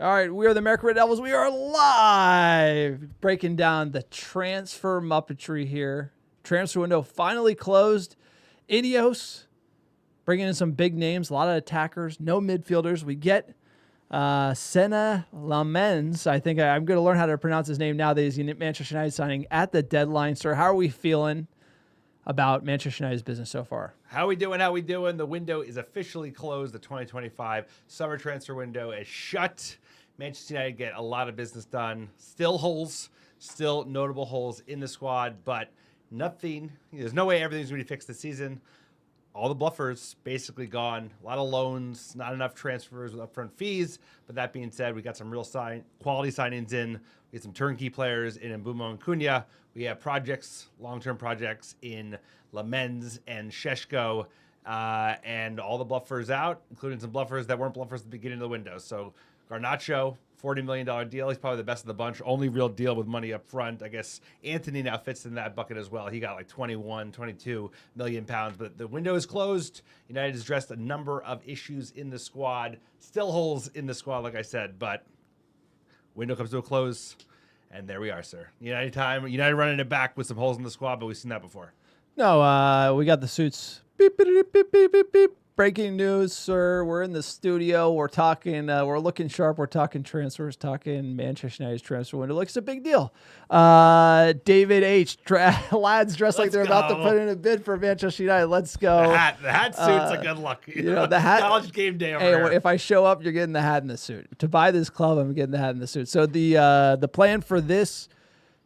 All right, we are the American Red Devils. We are live, breaking down the transfer muppetry here. Transfer window finally closed. Ineos bringing in some big names, a lot of attackers, no midfielders. We get Senna Lamens. I think I'm going to learn how to pronounce his name now that he's in Manchester United signing at the deadline. Sir, how are we feeling about Manchester United's business so far? How we doing? How we doing? The window is officially closed. The 2025 summer transfer window is shut. Manchester United get a lot of business done. Still holes, still notable holes in the squad, but nothing. There's no way everything's going to be fixed this season. All the bluffers basically gone. A lot of loans, not enough transfers with upfront fees. But that being said, we got some real quality signings in. We had some turnkey players in Mbeumo and Cunha. We have projects, long-term projects in Lamens and Sheshko, and all the bluffers out, including some bluffers that weren't bluffers at the beginning of the window. So Garnacho, $40 million deal. He's probably the best of the bunch. Only real deal with money up front. I guess Anthony now fits in that bucket as well. He got like 21, 22 million pounds. But the window is closed. United has addressed a number of issues in the squad. Still holes in the squad, like I said. But window comes to a close. And there we are, sir. United time. United running it back with some holes in the squad, but we've seen that before. No, we got the suits. Beep, beep, beep, beep, beep, beep. Breaking news, sir. We're in the studio. We're talking. We're looking sharp. We're talking transfers. Talking Manchester United's transfer window. Like it's a big deal. David H. Lads dressed like they're about to put in a bid for Manchester United. Let's go. The hat suit's a good look. You know, the hat. College game day. Over here. If I show up, you're getting the hat and the suit. To buy this club, I'm getting the hat and the suit. So the plan for this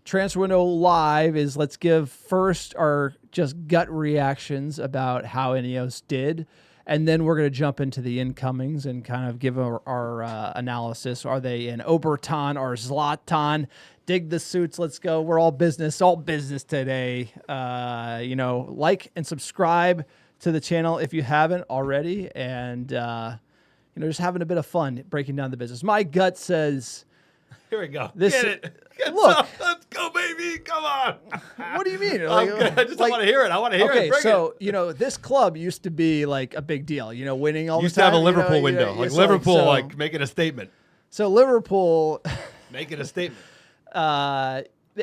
transfer window live is let's give first our just gut reactions about how Ineos did. And then we're going to jump into the incomings and kind of give our analysis. Are they an Obertan or Zlatan? Dig the suits. Let's go. We're all business today. Like and subscribe to the channel if you haven't already. And, just having a bit of fun breaking down the business. My gut says... Here we go. Get it. Look. Let's go, baby. Come on. What do you mean? I want to hear it. I want to hear it. Okay, so, this club used to be like a big deal, winning all the time. Used to have a Liverpool window. Liverpool, making a statement. So Liverpool. Making a statement.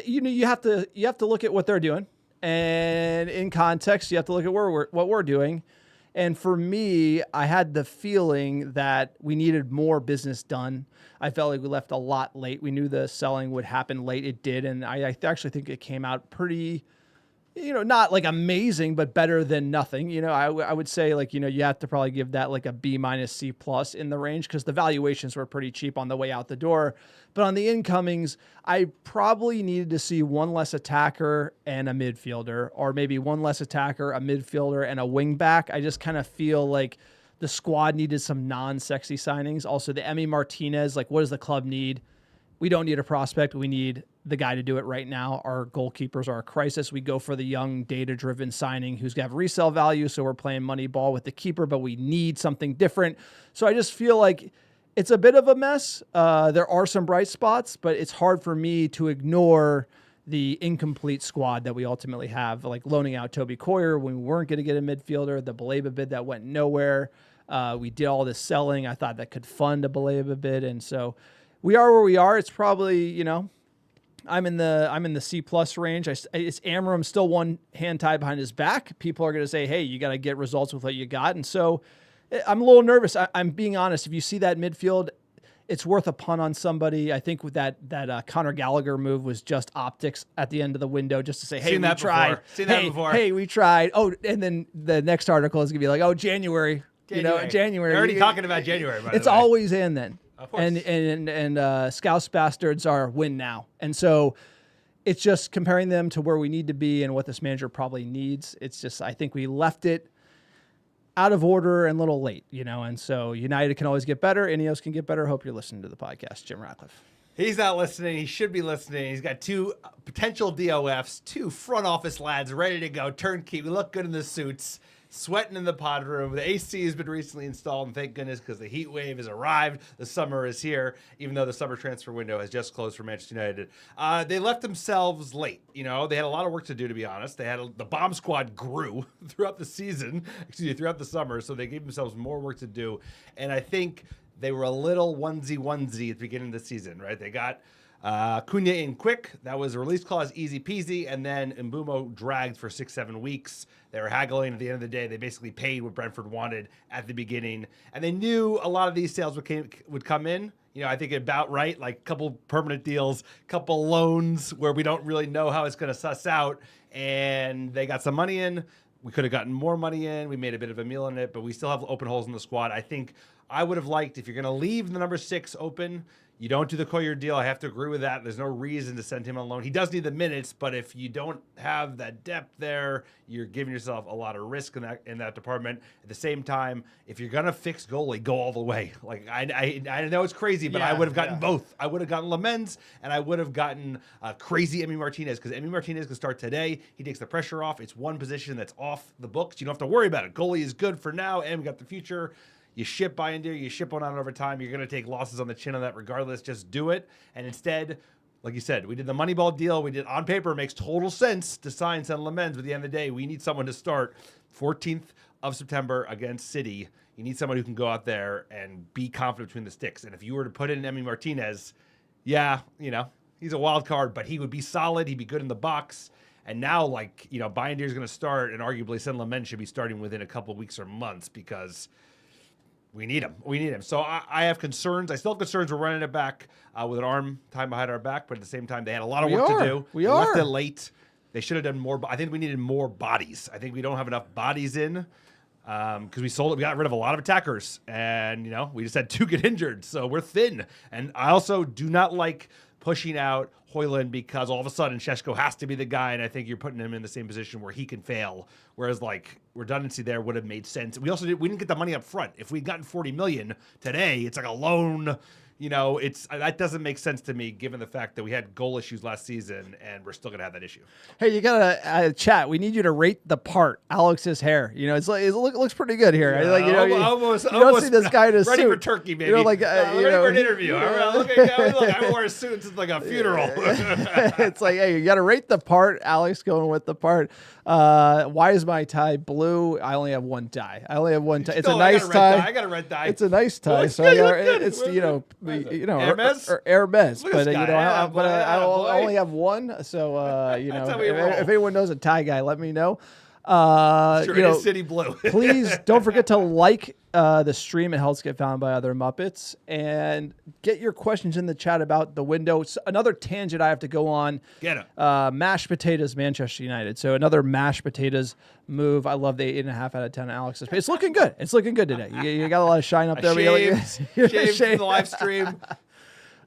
You have to look at what they're doing. And in context, you have to look at what we're doing. And for me, I had the feeling that we needed more business done. I felt like we left a lot late. We knew the selling would happen late. It did. And I actually think it came out pretty, not like amazing, but better than nothing. I would say you have to probably give that like a B minus C plus in the range because the valuations were pretty cheap on the way out the door. But on the incomings, I probably needed to see one less attacker and a midfielder, or maybe one less attacker, a midfielder, and a wing back. I just kind of feel like the squad needed some non-sexy signings. Also, the Emi Martinez, what does the club need? We don't need a prospect. We need the guy to do it right now. Our goalkeepers are a crisis. We go for the young, data-driven signing who's going to have resale value, so we're playing money ball with the keeper, but we need something different. So I just feel like it's a bit of a mess. There are some bright spots, but it's hard for me to ignore the incomplete squad that we ultimately have, like loaning out Toby Coyer when we weren't going to get a midfielder, the Baleba bid that went nowhere. We did all this selling. I thought that could fund a Baleba bid, and so we are where we are. It's probably, I'm in the C plus range. It's Amram still one hand tied behind his back. People are going to say, hey, you got to get results with what you got. And so I'm a little nervous. I'm being honest. If you see that midfield, it's worth a punt on somebody. I think with that Conor Gallagher move was just optics at the end of the window just to say, hey, we tried. Seen that before. Hey, we tried. Oh, and then the next article is going to be like, oh, January. January. They're already talking about January, by it's the way. always in then. Of course. And Scouse Bastards are win now. And so it's just comparing them to where we need to be and what this manager probably needs. It's just, I think we left it out of order and a little late, and so United can always get better. Ineos can get better. Hope you're listening to the podcast, Jim Ratcliffe. He's not listening. He should be listening. He's got two potential DOFs, two front office lads ready to go. Turnkey. We look good in the suits. Sweating in the pod room. The AC has been recently installed, and thank goodness because the heat wave has arrived. The summer is here, even though the summer transfer window has just closed for Manchester United. They left themselves late. They had a lot of work to do, to be honest. The bomb squad grew throughout the season, throughout the summer, so they gave themselves more work to do. And I think they were a little onesie at the beginning of the season, right? They got Cunha in quick. That was a release clause, easy peasy. And then Mbeumo dragged for 6-7 weeks. They were haggling. At the end of the day, they basically paid what Brentford wanted at the beginning. And they knew a lot of these sales would come in. You know, I think about right, like a couple permanent deals, couple loans where we don't really know how it's going to suss out. And they got some money in. We could have gotten more money in. We made a bit of a meal in it, but we still have open holes in the squad. I think I would have liked, if you're going to leave the number 6 open, you don't do the Collier deal. I have to agree with that. There's no reason to send him on loan. He does need the minutes, but if you don't have that depth there, you're giving yourself a lot of risk in that department. At the same time, if you're gonna fix goalie, go all the way. Like I know it's crazy, but I would have gotten both. I would have gotten Lamens, and I would have gotten crazy Emi Martinez, because Emi Martinez can start today. He takes the pressure off. It's one position that's off the books. You don't have to worry about it. Goalie is good for now, and we got the future. You ship Bayindir, you ship one out over time. You're going to take losses on the chin on that regardless. Just do it. And instead, like you said, we did the Moneyball deal. We did on paper. It makes total sense to sign Sen Lamens. But at the end of the day, we need someone to start 14th of September against City. You need someone who can go out there and be confident between the sticks. And if you were to put in Emi Martinez, yeah, you know, he's a wild card, but he would be solid. He'd be good in the box. And now, like, you know, Bayindir is going to start, and arguably Sen Lamens should be starting within a couple of weeks or months, because we need him. We need him. So I have concerns. I still have concerns. We're running it back with an arm time behind our back, but at the same time, they had a lot of work to do. They left it late. They should have done more. I think we needed more bodies. I think we don't have enough bodies in, because we got rid of a lot of attackers, and you know, we just had 2 get injured, so we're thin. And I also do not like pushing out Højlund, because all of a sudden Šeško has to be the guy, and I think you're putting him in the same position where he can fail. Whereas, like, redundancy there would have made sense. We didn't get the money up front. If we'd gotten 40 million today, it's like a loan. You know, that doesn't make sense to me, given the fact that we had goal issues last season, and we're still gonna have that issue. Hey, you got a chat. We need you to rate the part. Alex's hair. You know, it looks pretty good here. Yeah, like, you know, almost don't see this guy in a ready suit. for turkey, baby. You know, like ready for an interview. Look, I wore a suit. It's like a funeral. It's like, hey, you got to rate the part. Alex going with the part. Why is my tie blue? I only have one tie. It's a nice tie. I got a red tie. It's a nice tie. So it's Hermes. Or Hermes, but you know, I only have one. So you know, if anyone knows a tie guy, let me know. Sure, you know, City Blue. Please don't forget to like the stream. It helps get found by other Muppets, and get your questions in the chat about the window. It's another tangent I have to go on. Get it. Mashed potatoes, Manchester United. So another mashed potatoes move. I love the 8.5 out of 10 Alex's. It's looking good. It's looking good today. You got a lot of shine up there. Shaved from the live stream.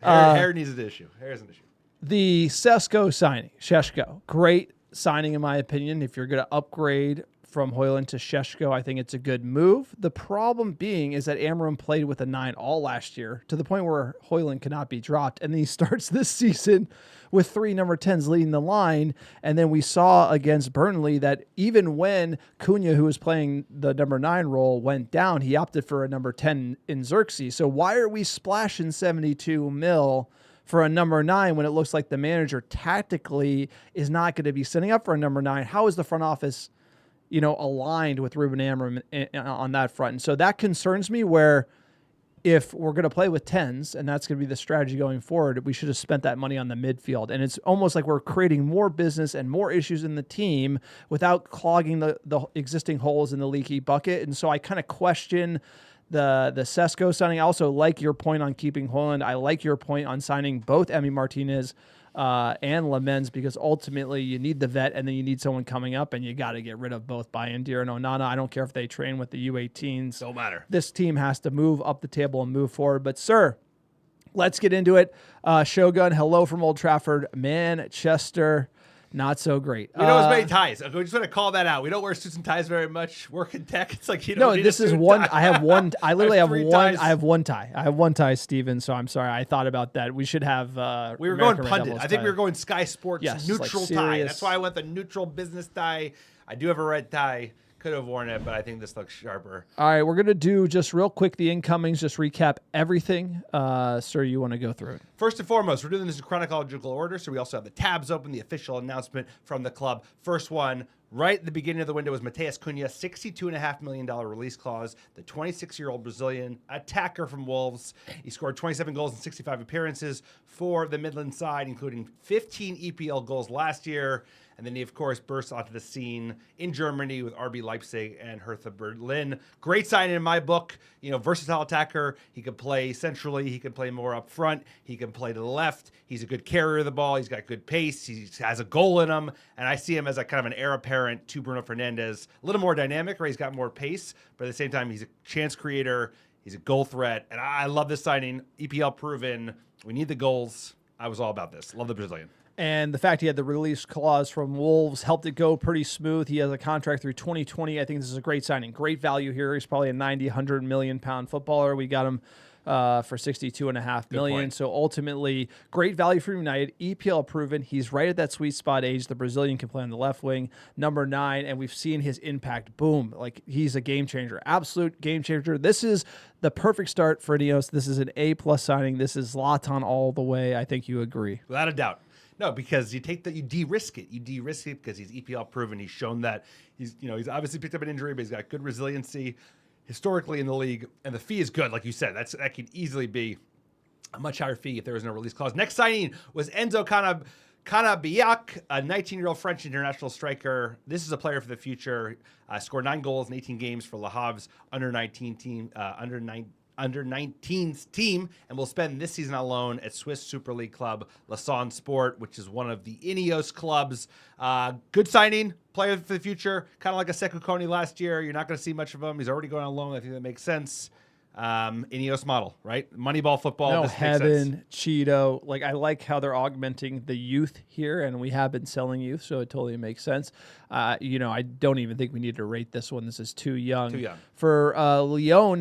Hair needs an issue. Hair is an issue. The Šeško, great signing in my opinion. If you're going to upgrade from Højlund to Šeško, I think it's a good move. The problem being is that Amram played with a 9 all last year, to the point where Højlund cannot be dropped, and then he starts this season with 3 number 10s leading the line. And then we saw against Burnley that even when Cunha, who was playing the number 9 role, went down, he opted for a number 10 in Xerxes. So why are we splashing 72 mil for a number 9 when it looks like the manager tactically is not going to be setting up for a number 9? How is the front office, you know, aligned with Ruben Amram on that front? And so that concerns me, where if we're going to play with 10s and that's going to be the strategy going forward, we should have spent that money on the midfield. And it's almost like we're creating more business and more issues in the team without clogging the existing holes in the leaky bucket. And so I kind of question the Šeško signing. I also like your point on keeping Højlund. I like your point on signing both Emi Martinez and Lamens, because ultimately you need the vet, and then you need someone coming up, and you got to get rid of both Bayindir and Onana. I don't care if they train with the U18s. Don't matter. This team has to move up the table and move forward. But sir, let's get into it. Shogun, hello from Old Trafford. Manchester, not so great. We don't have as many ties. Okay, we just want to call that out. We don't wear suits and ties very much. Work in tech. It's like, you know. No, this is one. Tie. I have one. I literally have one. Ties. I have one tie. I have one tie, Steven. So I'm sorry. I thought about that. We should have. We were American going Red pundit. Devils I think tie. we were going Sky Sports Yes, neutral like tie. serious. That's why I went the neutral business tie. I do have a red tie, Could have worn it, but I think this looks sharper. All right, we're going to do just real quick the incomings, just recap everything. Sir, you want to go through it? First and foremost, we're doing this in chronological order, so we also have the tabs open, the official announcement from the club. First one, right at the beginning of the window, was Mateus Cunha, $62.5 million release clause, the 26-year-old Brazilian attacker from Wolves. He scored 27 goals in 65 appearances for the Midland side, including 15 EPL goals last year. And then he, of course, burst onto the scene in Germany with RB Leipzig and Hertha Berlin. Great signing in my book. Versatile attacker. He could play centrally. He could play more up front. He can play to the left. He's a good carrier of the ball. He's got good pace. He has a goal in him. And I see him as a kind of an heir apparent to Bruno Fernandes. A little more dynamic, right? He's got more pace. But at the same time, he's a chance creator. He's a goal threat. And I love this signing. EPL proven. We need the goals. I was all about this. Love the Brazilian. And the fact he had the release clause from Wolves helped it go pretty smooth. He has a contract through 2020. I think this is a great signing. Great value here. He's probably a 90, 100 million pound footballer. We got him for 62.5 million. So ultimately, great value for United. EPL proven. He's right at that sweet spot age. The Brazilian can play on the left wing, number 9, and we've seen his impact. Boom. Like, he's a game changer. Absolute game changer. This is the perfect start for Ineos. This is an A+ signing. This is Zlatan all the way. I think you agree. Without a doubt. No, because you de-risk it. You de-risk it because he's EPL proven. He's shown that he's obviously picked up an injury, but he's got good resiliency historically in the league, and the fee is good, like you said. That could easily be a much higher fee if there was no release clause. Next signing was Enzo Canabiac, a 19-year-old French international striker. This is a player for the future. Scored 9 goals in 18 games for Le Havre's under-19 team. Under-19s team, and will spend this season on loan at Swiss Super League club Lausanne Sport, which is one of the Ineos clubs. Good signing, player for the future, kind of like a Sekou Kone last year. You're not going to see much of him. He's already going on loan. I think that makes sense. Ineos model, right? Moneyball football. No, Heaven, Cheeto. Like, I like how they're augmenting the youth here, and we have been selling youth, so it totally makes sense. I don't even think we need to rate this one. This is too young. Too young. For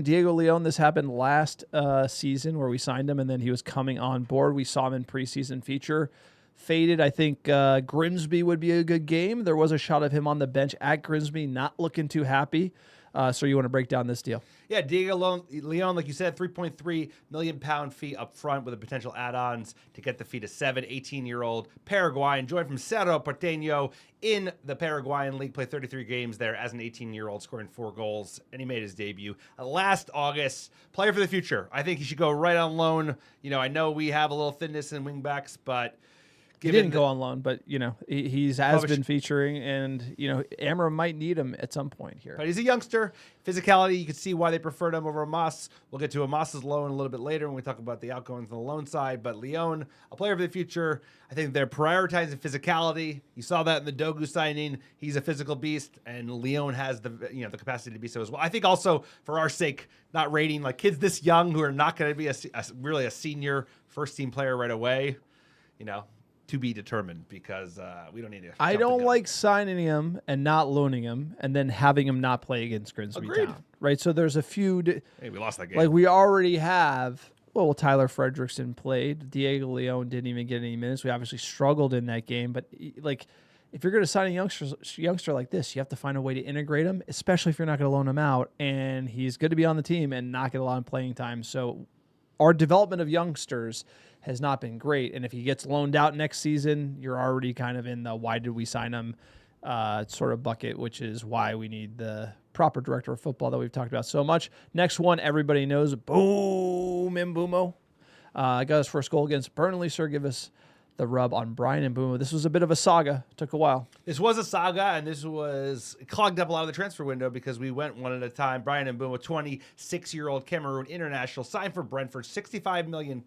Diego Leon, this happened last season where we signed him, and then he was coming on board. We saw him in preseason feature. Faded. I think Grimsby would be a good game. There was a shot of him on the bench at Grimsby, not looking too happy. So you want to break down this deal? Yeah, Diego Leon, like you said, 3.3 million pound fee up front with a potential add-ons to get the fee to 7. 18-year-old Paraguayan, joined from Cerro Porteño in the Paraguayan league, played 33 games there as an 18-year-old, scoring 4 goals, and he made his debut last August. Player for the future. I think he should go right on loan. I know we have a little thinness in wingbacks, but he didn't go on loan, but he has been featuring, and Amram might need him at some point here. But he's a youngster. Physicality, you can see why they preferred him over Amos. We'll get to Amos's loan a little bit later when we talk about the outgoings on the loan side. But Leon, a player for the future. I think they're prioritizing physicality. You saw that in the Dogu signing. He's a physical beast, and Leon has the capacity to be so as well. I think also for our sake, not rating like kids this young who are not going to be really a senior first team player right away. To be determined, because we don't need to. I don't like signing him and not loaning him and then having him not play against Grimsby Town. Right? So there's a few. Hey, we lost that game. Like, we already have. Well, Tyler Fredrickson played. Diego Leon didn't even get any minutes. We obviously struggled in that game. But, like, if you're going to sign a youngster like this, you have to find a way to integrate him, especially if you're not going to loan him out. And he's good to be on the team and not get a lot of playing time. So our development of youngsters has not been great. And if he gets loaned out next season, you're already kind of in the why did we sign him sort of bucket, which is why we need the proper director of football that we've talked about so much. Next one, everybody knows, Boom Mbeumo. Got his first goal against Burnley. Sir, give us the rub on Brian Mbeumo. This was a bit of a saga. Took a while. This was a saga, and it clogged up a lot of the transfer window because we went one at a time. Brian Mbeumo, 26-year-old Cameroon international, signed for Brentford, £65 million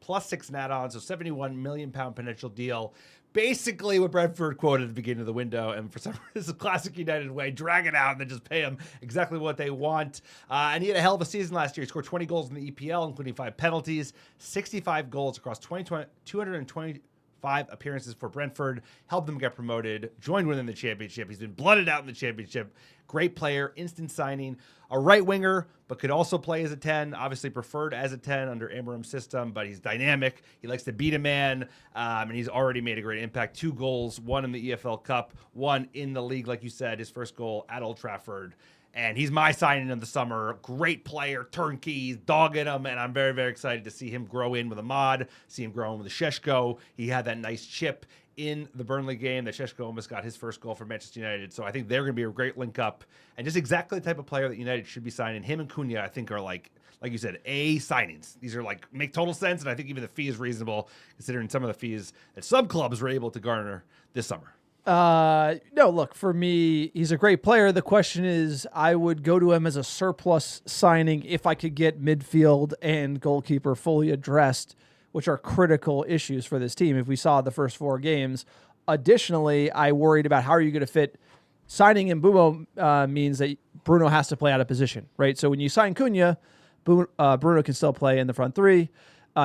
plus 6 add-ons, so £71 million potential deal. Basically what Brentford quoted at the beginning of the window, and for some reason, classic United way, drag it out and then just pay him exactly what they want. And he had a hell of a season last year. He scored 20 goals in the EPL, including 5 penalties, 65 goals across 220 5 appearances for Brentford, helped them get promoted, joined winning the championship. He's been blooded out in the championship. Great player, instant signing, a right winger, but could also play as a 10, obviously preferred as a 10 under Amorim's system, but he's dynamic. He likes to beat a man, and he's already made a great impact. 2 goals, 1 in the EFL Cup, 1 in the league, like you said, his first goal at Old Trafford. And he's my signing of the summer. Great player, turnkey, he's dogging him, and I'm very, very excited to see him grow in with Ahmad, see him grow in with the Šeško. He had that nice chip in the Burnley game that Šeško almost got his first goal for Manchester United. So I think they're going to be a great link up, and just exactly the type of player that United should be signing. Him and Cunha, I think, are like you said, A signings. These are like make total sense, and I think even the fee is reasonable considering some of the fees that some clubs were able to garner this summer. No, look, for me, he's a great player. The question is, I would go to him as a surplus signing if I could get midfield and goalkeeper fully addressed, which are critical issues for this team. If we saw the first 4 games, additionally, I worried about how are you going to fit. Signing Mbeumo means that Bruno has to play out of position, right? So when you sign Cunha, Bruno can still play in the front 3.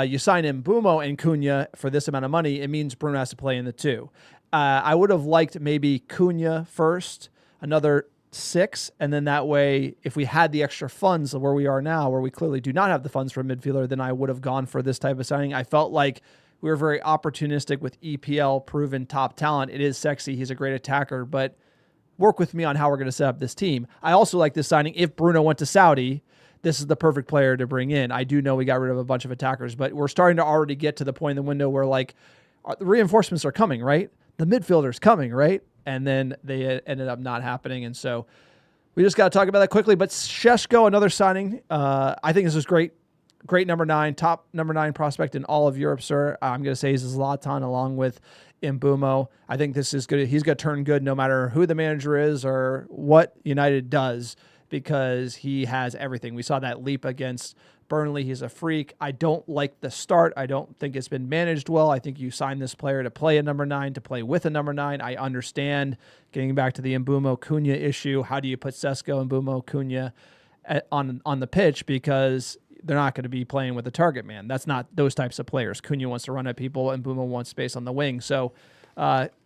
You sign Mbeumo and Cunha for this amount of money, it means Bruno has to play in the 2. I would have liked maybe Cunha first, another 6, and then that way, if we had the extra funds where we are now, where we clearly do not have the funds for a midfielder, then I would have gone for this type of signing. I felt like we were very opportunistic with EPL proven top talent. It is sexy. He's a great attacker, but work with me on how we're going to set up this team. I also like this signing. If Bruno went to Saudi, this is the perfect player to bring in. I do know we got rid of a bunch of attackers, but we're starting to already get to the point in the window where like the reinforcements are coming, right? The midfielder's coming, right? And then they ended up not happening. And so we just got to talk about that quickly. But Šeško, another signing. I think this is great. Great number 9, top number 9 prospect in all of Europe, sir. I'm going to say he's Zlatan along with Mbeumo. I think this is good. He's going to turn good no matter who the manager is or what United does because he has everything. We saw that leap against Burnley. He's a freak. I don't like the start. I don't think it's been managed well. I think you sign this player to play a number 9, to play with a number 9. I understand getting back to the Mbeumo Cunha issue. How do you put Šeško, Mbeumo, Cunha on the pitch? Because they're not going to be playing with a target man. That's not those types of players. Cunha wants to run at people and Mbeumo wants space on the wing. So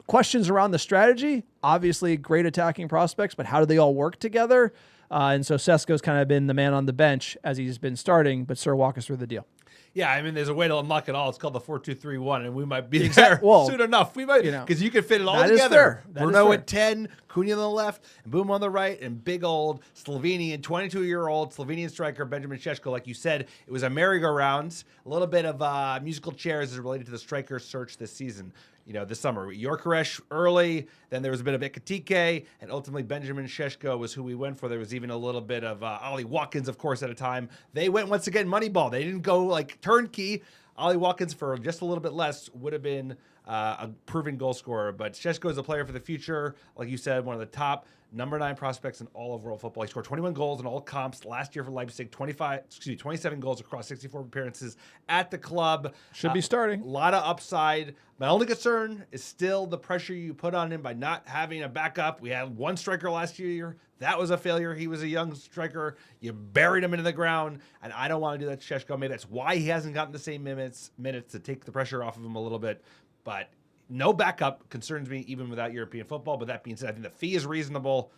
questions around the strategy, obviously great attacking prospects, but how do they all work together? And so Šeško's kind of been the man on the bench as he's been starting, but sir, walk us through the deal. Yeah, I mean, there's a way to unlock it all. It's called the 4-2-3-1, and we might be there soon enough. We might, because you can fit it all together. Bruno at 10, Cunha on the left, and Mbeumo on the right, and big old Slovenian, 22-year-old Slovenian striker Benjamin Šeško. Like you said, it was a merry-go-round, a little bit of musical chairs as related to the striker search this season. You know, this summer, Gyökeres early, then there was a bit of Ekitike, and ultimately Benjamin Šeško was who we went for. There was even a little bit of Ollie Watkins, of course, at a time. They went, once again, Moneyball. They didn't go, like, turnkey. Ollie Watkins, for just a little bit less, would have been a proven goal scorer. But Šeško is a player for the future. Like you said, one of the top number 9 prospects in all of world football. He scored 21 goals in all comps last year for Leipzig, 27 goals across 64 appearances at the club. Should be starting. A lot of upside. My only concern is still the pressure you put on him by not having a backup. We had one striker last year. That was a failure. He was a young striker. You buried him into the ground, and I don't want to do that to Šeško. Maybe that's why he hasn't gotten the same minutes to take the pressure off of him a little bit. But no backup concerns me even without European football. But that being said, I think the fee is reasonable.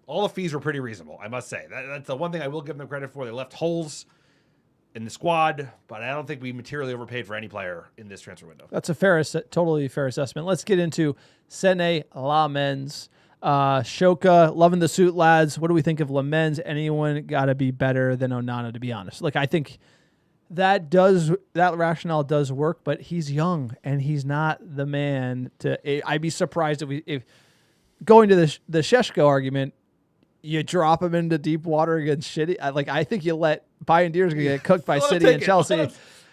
All the fees were pretty reasonable, I must say. That's the one thing I will give them credit for. They left holes in the squad, but I don't think we materially overpaid for any player in this transfer window. That's a totally fair assessment. Let's get into Sene Lamens. Shoka, loving the suit, lads. What do we think of Lamens? Anyone got to be better than Onana, to be honest. Look, I think that rationale does work, but he's young and he's not the man to. I'd be surprised if going to the Šeško argument, you drop him into deep water against City. I think you let Bayern gonna get cooked by City and Chelsea. Yeah.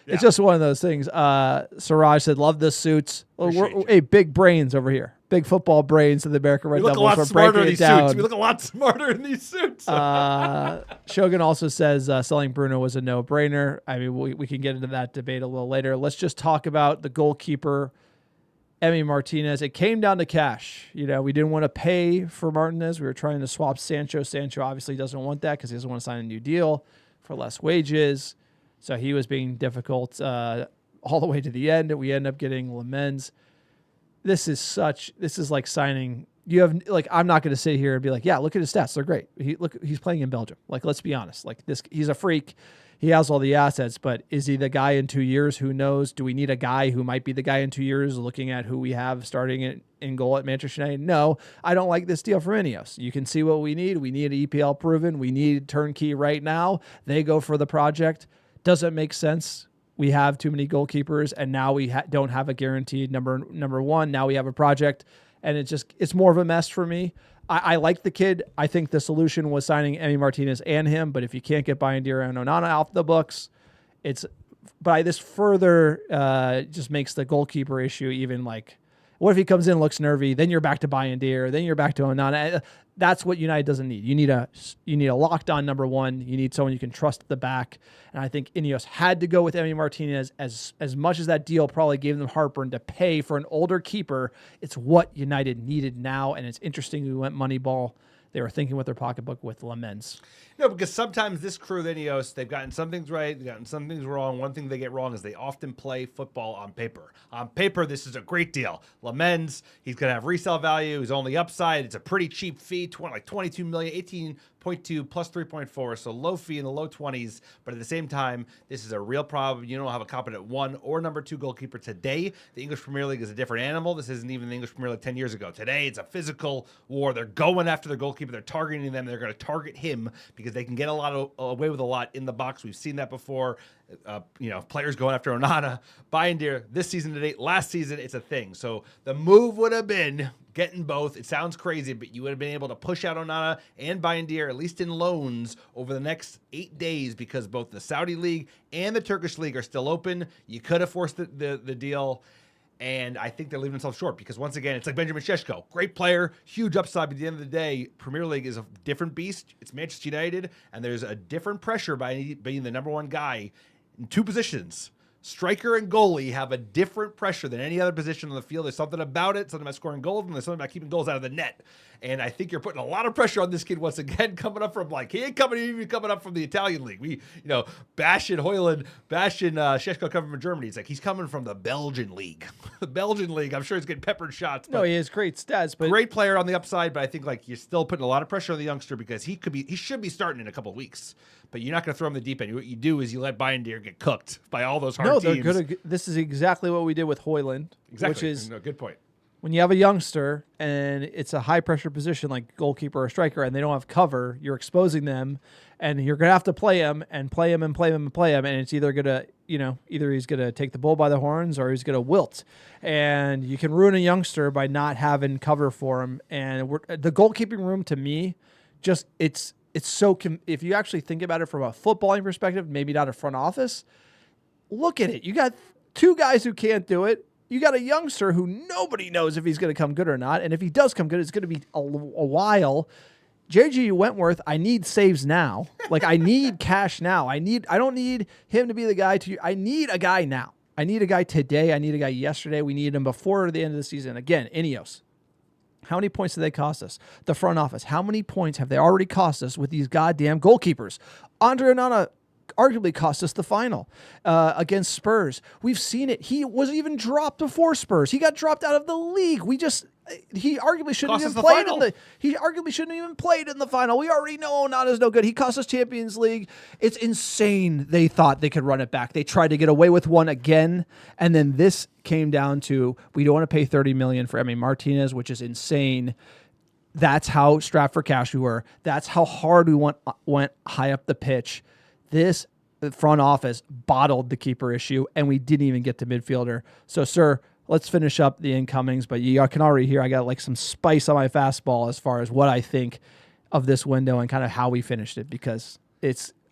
It's just one of those things. Siraj said, "Love the suits." Hey, big brains over here. Big football brains of the American Red Devils. We look a lot smarter in these suits. We look a lot smarter in these suits. Shogun also says selling Bruno was a no-brainer. I mean, we can get into that debate a little later. Let's just talk about the goalkeeper, Emi Martinez. It came down to cash. You know, we didn't want to pay for Martinez. We were trying to swap Sancho. Sancho obviously doesn't want that because he doesn't want to sign a new deal for less wages. So he was being difficult all the way to the end. We end up getting Lamens. this is like signing. You have like, I'm not going to sit here and be like, yeah, look at his stats. They're great. He's playing in Belgium. Like, let's be honest. Like he's a freak. He has all the assets, but is he the guy in 2 years? Who knows? Do we need a guy who might be the guy in 2 years looking at who we have starting in goal at Manchester United? No, I don't like this deal from Ineos. You can see what we need. We need EPL proven. We need turnkey right now. They go for the project. Doesn't make sense. We have too many goalkeepers, and now we don't have a guaranteed number one. Now we have a project, and it's more of a mess for me. I like the kid. I think the solution was signing Emi Martinez and him, but if you can't get Bayandira and Onana off the books, this further just makes the goalkeeper issue even like, what if he comes in and looks nervy? Then you're back to Bayandira, then you're back to Onana. That's what United doesn't need. You need a locked on number one. You need someone you can trust at the back. And I think Ineos had to go with Emi Martinez as much as that deal probably gave them heartburn to pay for an older keeper. It's what United needed now. And it's interesting we went Moneyball. They were thinking with their pocketbook with Lamens. No, because sometimes this crew, the Ineos, they've gotten some things right, they've gotten some things wrong. One thing they get wrong is they often play football on paper. On paper, this is a great deal. Lamens, he's going to have resale value. He's only upside. It's a pretty cheap fee, like 22 million, 18.2 plus 3.4, so low fee in the low 20s. But at the same time, this is a real problem. You don't have a competent one or number two goalkeeper today. The English Premier League is a different animal. This isn't even the English Premier League 10 years ago. Today, it's a physical war. They're going after their goalkeeper. They're targeting them. They're going to target him because they can get away with a lot in the box. We've seen that before. Players going after Onana, Bayandira this season to date. Last season, it's a thing. So the move would have been getting both. It sounds crazy, but you would have been able to push out Onana and Bayandira, at least in loans, over the next 8 days because both the Saudi League and the Turkish League are still open. You could have forced the deal. And I think they're leaving themselves short because, once again, it's like Benjamin Šeško. Great player, huge upside, but at the end of the day, Premier League is a different beast. It's Manchester United, and there's a different pressure by being the number one guy in two positions. Striker and goalie have a different pressure than any other position on the field. There's something about it, something about scoring goals, and there's something about keeping goals out of the net. And I think you're putting a lot of pressure on this kid once again, coming up from he ain't even coming up from the Italian league. We, bashing Højlund, bashing Šeško coming from Germany. It's like he's coming from the Belgian league. The Belgian league, I'm sure he's getting peppered shots. No, he has great stats, but great player on the upside. But I think you're still putting a lot of pressure on the youngster because he should be starting in a couple of weeks. But you're not going to throw him in the deep end. What you do is you let Bayandira get cooked by all those hard teams. No, this is exactly what we did with Højlund. Exactly. Which is a good point. When you have a youngster and it's a high pressure position like goalkeeper or striker and they don't have cover, you're exposing them and you're going to have to play him and play him and play him and play him. And it's either going to, either he's going to take the bull by the horns or he's going to wilt. And you can ruin a youngster by not having cover for him. And the goalkeeping room to me, it's so, if you actually think about it from a footballing perspective, maybe not a front office, look at it. You got two guys who can't do it. You got a youngster who nobody knows if he's going to come good or not. And if he does come good, it's going to be a while. JG Wentworth, I need saves now. I need cash now. I don't need him to be the guy I need a guy now. I need a guy today. I need a guy yesterday. We need him before the end of the season. Again, Ineos. How many points did they cost us? The front office. How many points have they already cost us with these goddamn goalkeepers? Andre Onana arguably cost us the final against Spurs. We've seen it. He was even dropped before Spurs. He got dropped out of the league. He arguably shouldn't even played in the final. We already know Onana's no good. He cost us Champions League. It's insane. They thought they could run it back. They tried to get away with one again, and then this came down to we don't want to pay $30 million for Emi Martinez, which is insane. That's how strapped for cash we were. That's how hard we went high up the pitch. This front office bottled the keeper issue, and we didn't even get to midfielder. So, sir, let's finish up the incomings. But you can already hear I got some spice on my fastball as far as what I think of this window and kind of how we finished it because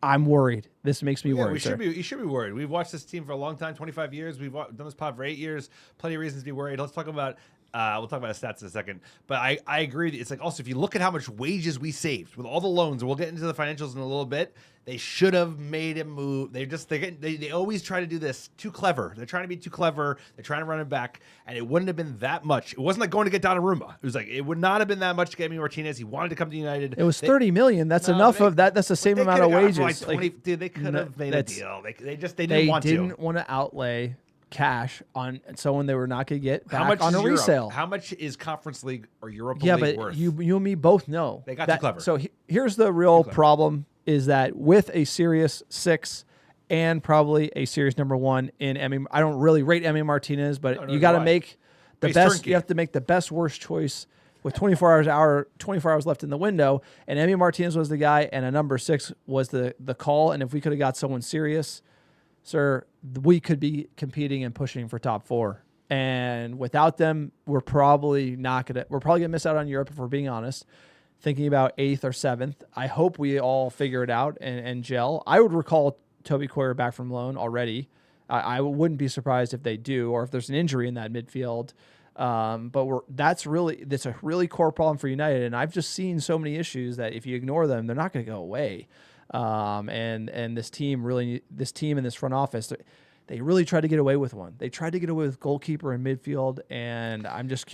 I'm worried. This makes me worried. You should be worried. We've watched this team for a long time, 25 years. We've done this pod for 8 years. Plenty of reasons to be worried. Let's talk about. We'll talk about the stats in a second, but I agree. It's also if you look at how much wages we saved with all the loans, and we'll get into the financials in a little bit. They should have made a move. They always try to do this too clever. They're trying to be too clever. They're trying to run it back, and it wouldn't have been that much. It wasn't like going to get Donnarumma. It was it would not have been that much to get me Martinez. He wanted to come to United. It was $30 million. That's enough of that. That's the same amount of wages. They could have made a deal. They didn't want to. They didn't want to outlay cash on someone they were not going to get How back much on is a Europe? resale. How much is Conference League or Europa Yeah, League but worth? you and me both know They got too clever. So here's the real problem: is that with a serious 6 and probably a serious number 1 in Emmy, I don't really rate Emmy Martinez, but you got to make the Base best. turnkey. You have to make the best worst choice with 24 hours left in the window. And Emmy Martinez was the guy, and a number 6 was the call. And if we could have got someone serious, sir, we could be competing and pushing for top 4. And without them, we're probably gonna miss out on Europe if we're being honest. Thinking about 8th or 7th, I hope we all figure it out and gel. I would recall Toby Coyer back from loan already. I wouldn't be surprised if they do, or if there's an injury in that midfield. But that's a really core problem for United, and I've just seen so many issues that if you ignore them, they're not going to go away. And this team and this front office, they really tried to get away with one. They tried to get away with goalkeeper and midfield, and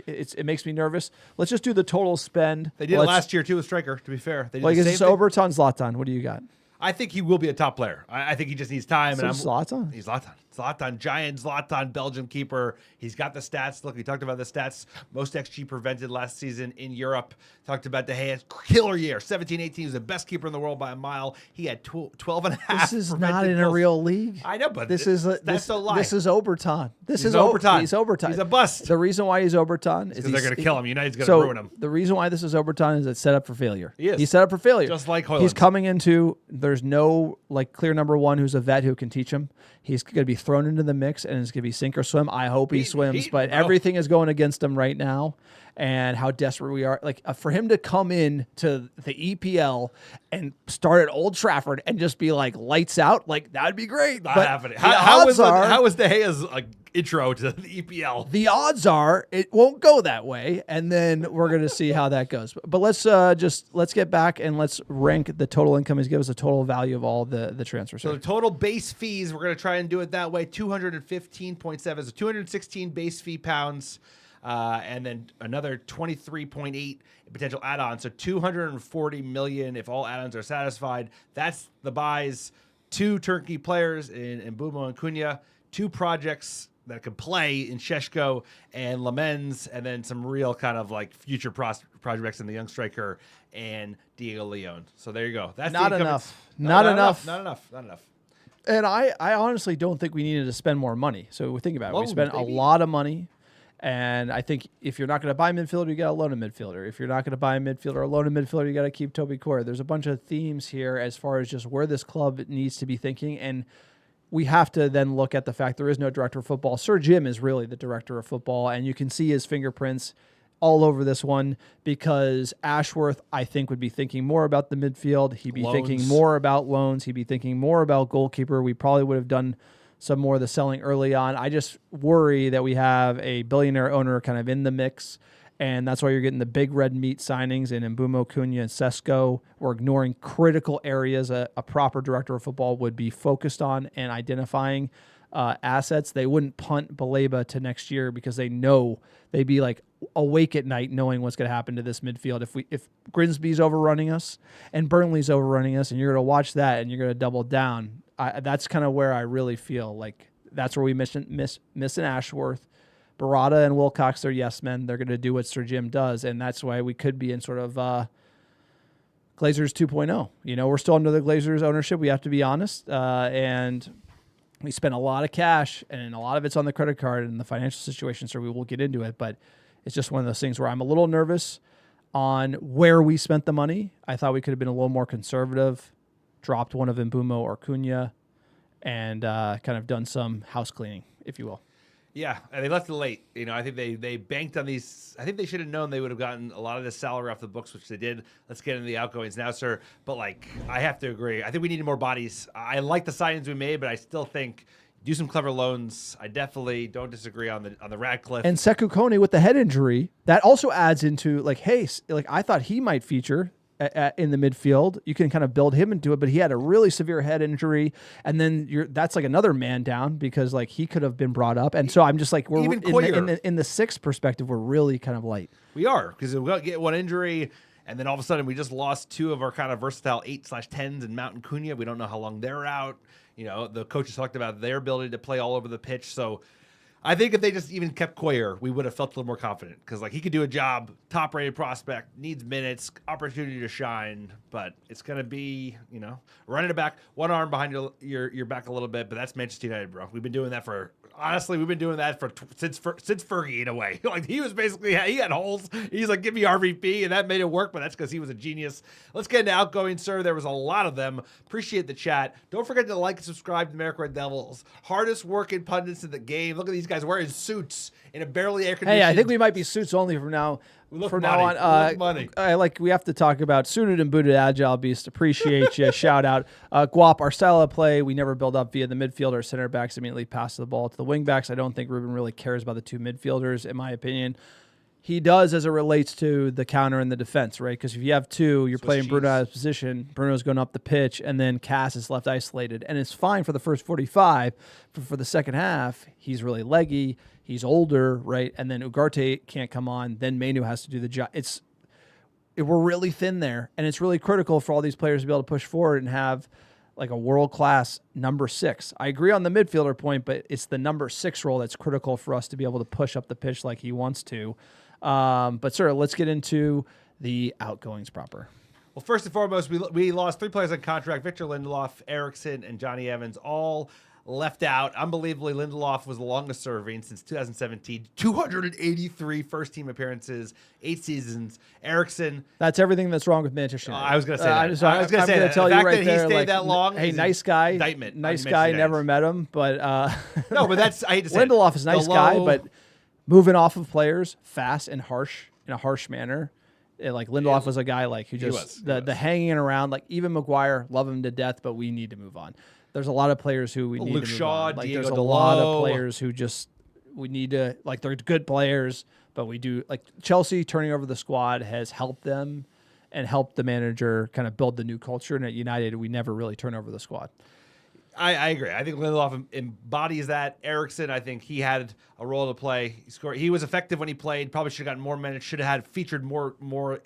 it makes me nervous. Let's just do the total spend. They did it last year too with striker. To be fair, they did like the is same this thing. Oberton, Zlatan? What do you got? I think he will be a top player. I think he just needs time. So Zlatan? He's Zlatan, giant Zlatan, Belgium keeper. He's got the stats. Look, we talked about the stats. Most XG prevented last season in Europe. Talked about De Gea's killer year. 17-18. He was the best keeper in the world by a mile. He had 12 and a half. This is not in a real league. I know, but this is Oberton. This is Oberton. He's Oberton. He's a bust. The reason why he's Oberton is because they're going to kill him. United's going to ruin him. The reason why this is Oberton is it's set up for failure. He is. He's set up for failure. Just like Hoyland. He's coming into, there's no clear number 1 who's a vet who can teach him. He's going to be thrown into the mix, and it's going to be sink or swim. I hope he swims, but everything is going against him right now. And how desperate we are. For him to come in to the EPL and start at Old Trafford and just be lights out, that would be great. Not but happening. How was De Gea's intro to the EPL? The odds are it won't go that way, and then we're going to see how that goes. But let's get back and let's rank the total income and give us a total value of all the transfers. So the total base fees, we're going to try and do it that way. 215.7, so 216 base fee pounds. And then another 23.8 potential add-ons. So 240 million if all add-ons are satisfied. That's the buys. 2 turnkey players in Mbeumo and Cunha. 2 projects that could play in Šeško and Lamens, and then some real kind of future projects in the young striker and Diego Leon. So there you go. That's not the enough. Not enough. Not enough. And I honestly don't think we needed to spend more money. So think about it. We spent baby. a lot of money. And I think if you're not going to buy a midfielder, you got to loan a midfielder. If you're not going to buy a midfielder or loan a midfielder, you got to keep Toby Coyer. There's a bunch of themes here as far as just where this club needs to be thinking. And we have to then look at the fact there is no director of football. Sir Jim is really the director of football, and you can see his fingerprints all over this one because Ashworth, I think, would be thinking more about the midfield. He'd be thinking more about loans. He'd be thinking more about goalkeeper. We probably would have done some more of the selling early on. I just worry that we have a billionaire owner kind of in the mix, and that's why you're getting the big red meat signings in Mbeumo, Cunha, and Šeško. We're ignoring critical areas a proper director of football would be focused on and identifying assets. They wouldn't punt Baleba to next year because they know they'd be awake at night knowing what's going to happen to this midfield. If Grimsby's overrunning us and Burnley's overrunning us and you're going to watch that and you're going to double down, that's kind of where I really feel that's where we miss an Ashworth. Barada and Wilcox, they're yes men. They're going to do what Sir Jim does, and that's why we could be in sort of Glazers 2.0. We're still under the Glazers ownership. We have to be honest, and we spent a lot of cash, and a lot of it's on the credit card and the financial situation, so we will get into it, but it's just one of those things where I'm a little nervous on where we spent the money. I thought we could have been a little more conservative, dropped one of Mbeumo or Cunha, and kind of done some house cleaning, if you will. Yeah, and they left it late. I think they banked on these. I think they should have known they would have gotten a lot of this salary off the books, which they did. Let's get into the outgoings now, sir. But I have to agree. I think we needed more bodies. I like the signings we made, but I still think do some clever loans. I definitely don't disagree on the Radcliffe. And Sekou Kone with the head injury, that also adds into hey, I thought he might feature in the midfield. You can kind of build him into it, but he had a really severe head injury, and then that's another man down because he could have been brought up. And so I'm just we're in the sixth perspective, we're really kind of light. We are, because we got to get one injury, and then all of a sudden we just lost 2 of our kind of versatile 8/10s in Mount and Cunha. We don't know how long they're out. The coaches talked about their ability to play all over the pitch. So I think if they just even kept Coyer, we would have felt a little more confident because like he could do a job, top-rated prospect, needs minutes, opportunity to shine, but it's gonna be running it back, one arm behind your back a little bit, but that's Manchester United, bro. We've been doing that since Fergie in a way. Like he was basically he had holes. He's like, give me RVP, and that made it work, but that's because he was a genius. Let's get into outgoing, sir. There was a lot of them. Appreciate the chat. Don't forget to like and subscribe to America Red Devils. Hardest working pundits in the game. Look at these guys wearing suits in a barely air conditioned. Hey, I think we might be suits only from now. From now on, money. We have to talk about suited and booted agile beast. Appreciate you. Shout out, Guap. Our style of play, we never build up via the midfield. Our center backs immediately pass the ball to the wing backs. I don't think Ruben really cares about the two midfielders, in my opinion. He does as it relates to the counter and the defense, right? Because if you have two, you're playing Bruno out of position. Bruno's going up the pitch, and then Cass is left isolated. And it's fine for the first 45. But for the second half, he's really leggy. He's older, right? And then Ugarte can't come on. Then Mainu has to do the job. We're really thin there, and it's really critical for all these players to be able to push forward and have like a world-class number 6. I agree on the midfielder point, but it's the number 6 role that's critical for us to be able to push up the pitch like he wants to. But, sir, let's get into the outgoings proper. Well, first and foremost, we lost 3 players on contract. Victor Lindelof, Eriksson, and Johnny Evans all left out. Unbelievably, Lindelof was the longest serving since 2017. 283 first-team appearances, 8 seasons. Eriksson. That's everything that's wrong with Manchester United. I was going to say that. I was going to tell you right there. The fact that he stayed that long. Hey, nice guy. Indictment. Nice guy. Never met him, but no, but that's I hate to say Lindelof is a nice guy, but moving off of players fast and harsh in a harsh manner. Like Lindelof was a guy like who just the hanging around. Like even Maguire, love him to death, but we need to move on. There's a lot of players who we need Luke to move Shaw, on. Like Diego there's a Dalot. lot of players who we need to like they're good players, but we do like Chelsea turning over the squad has helped them and helped the manager kind of build the new culture. And at United, we never really turn over the squad. I agree. I think Lindelof embodies that. Eriksson, I think he had a role to play. He was effective when he played. Probably should have gotten more minutes. Should have featured more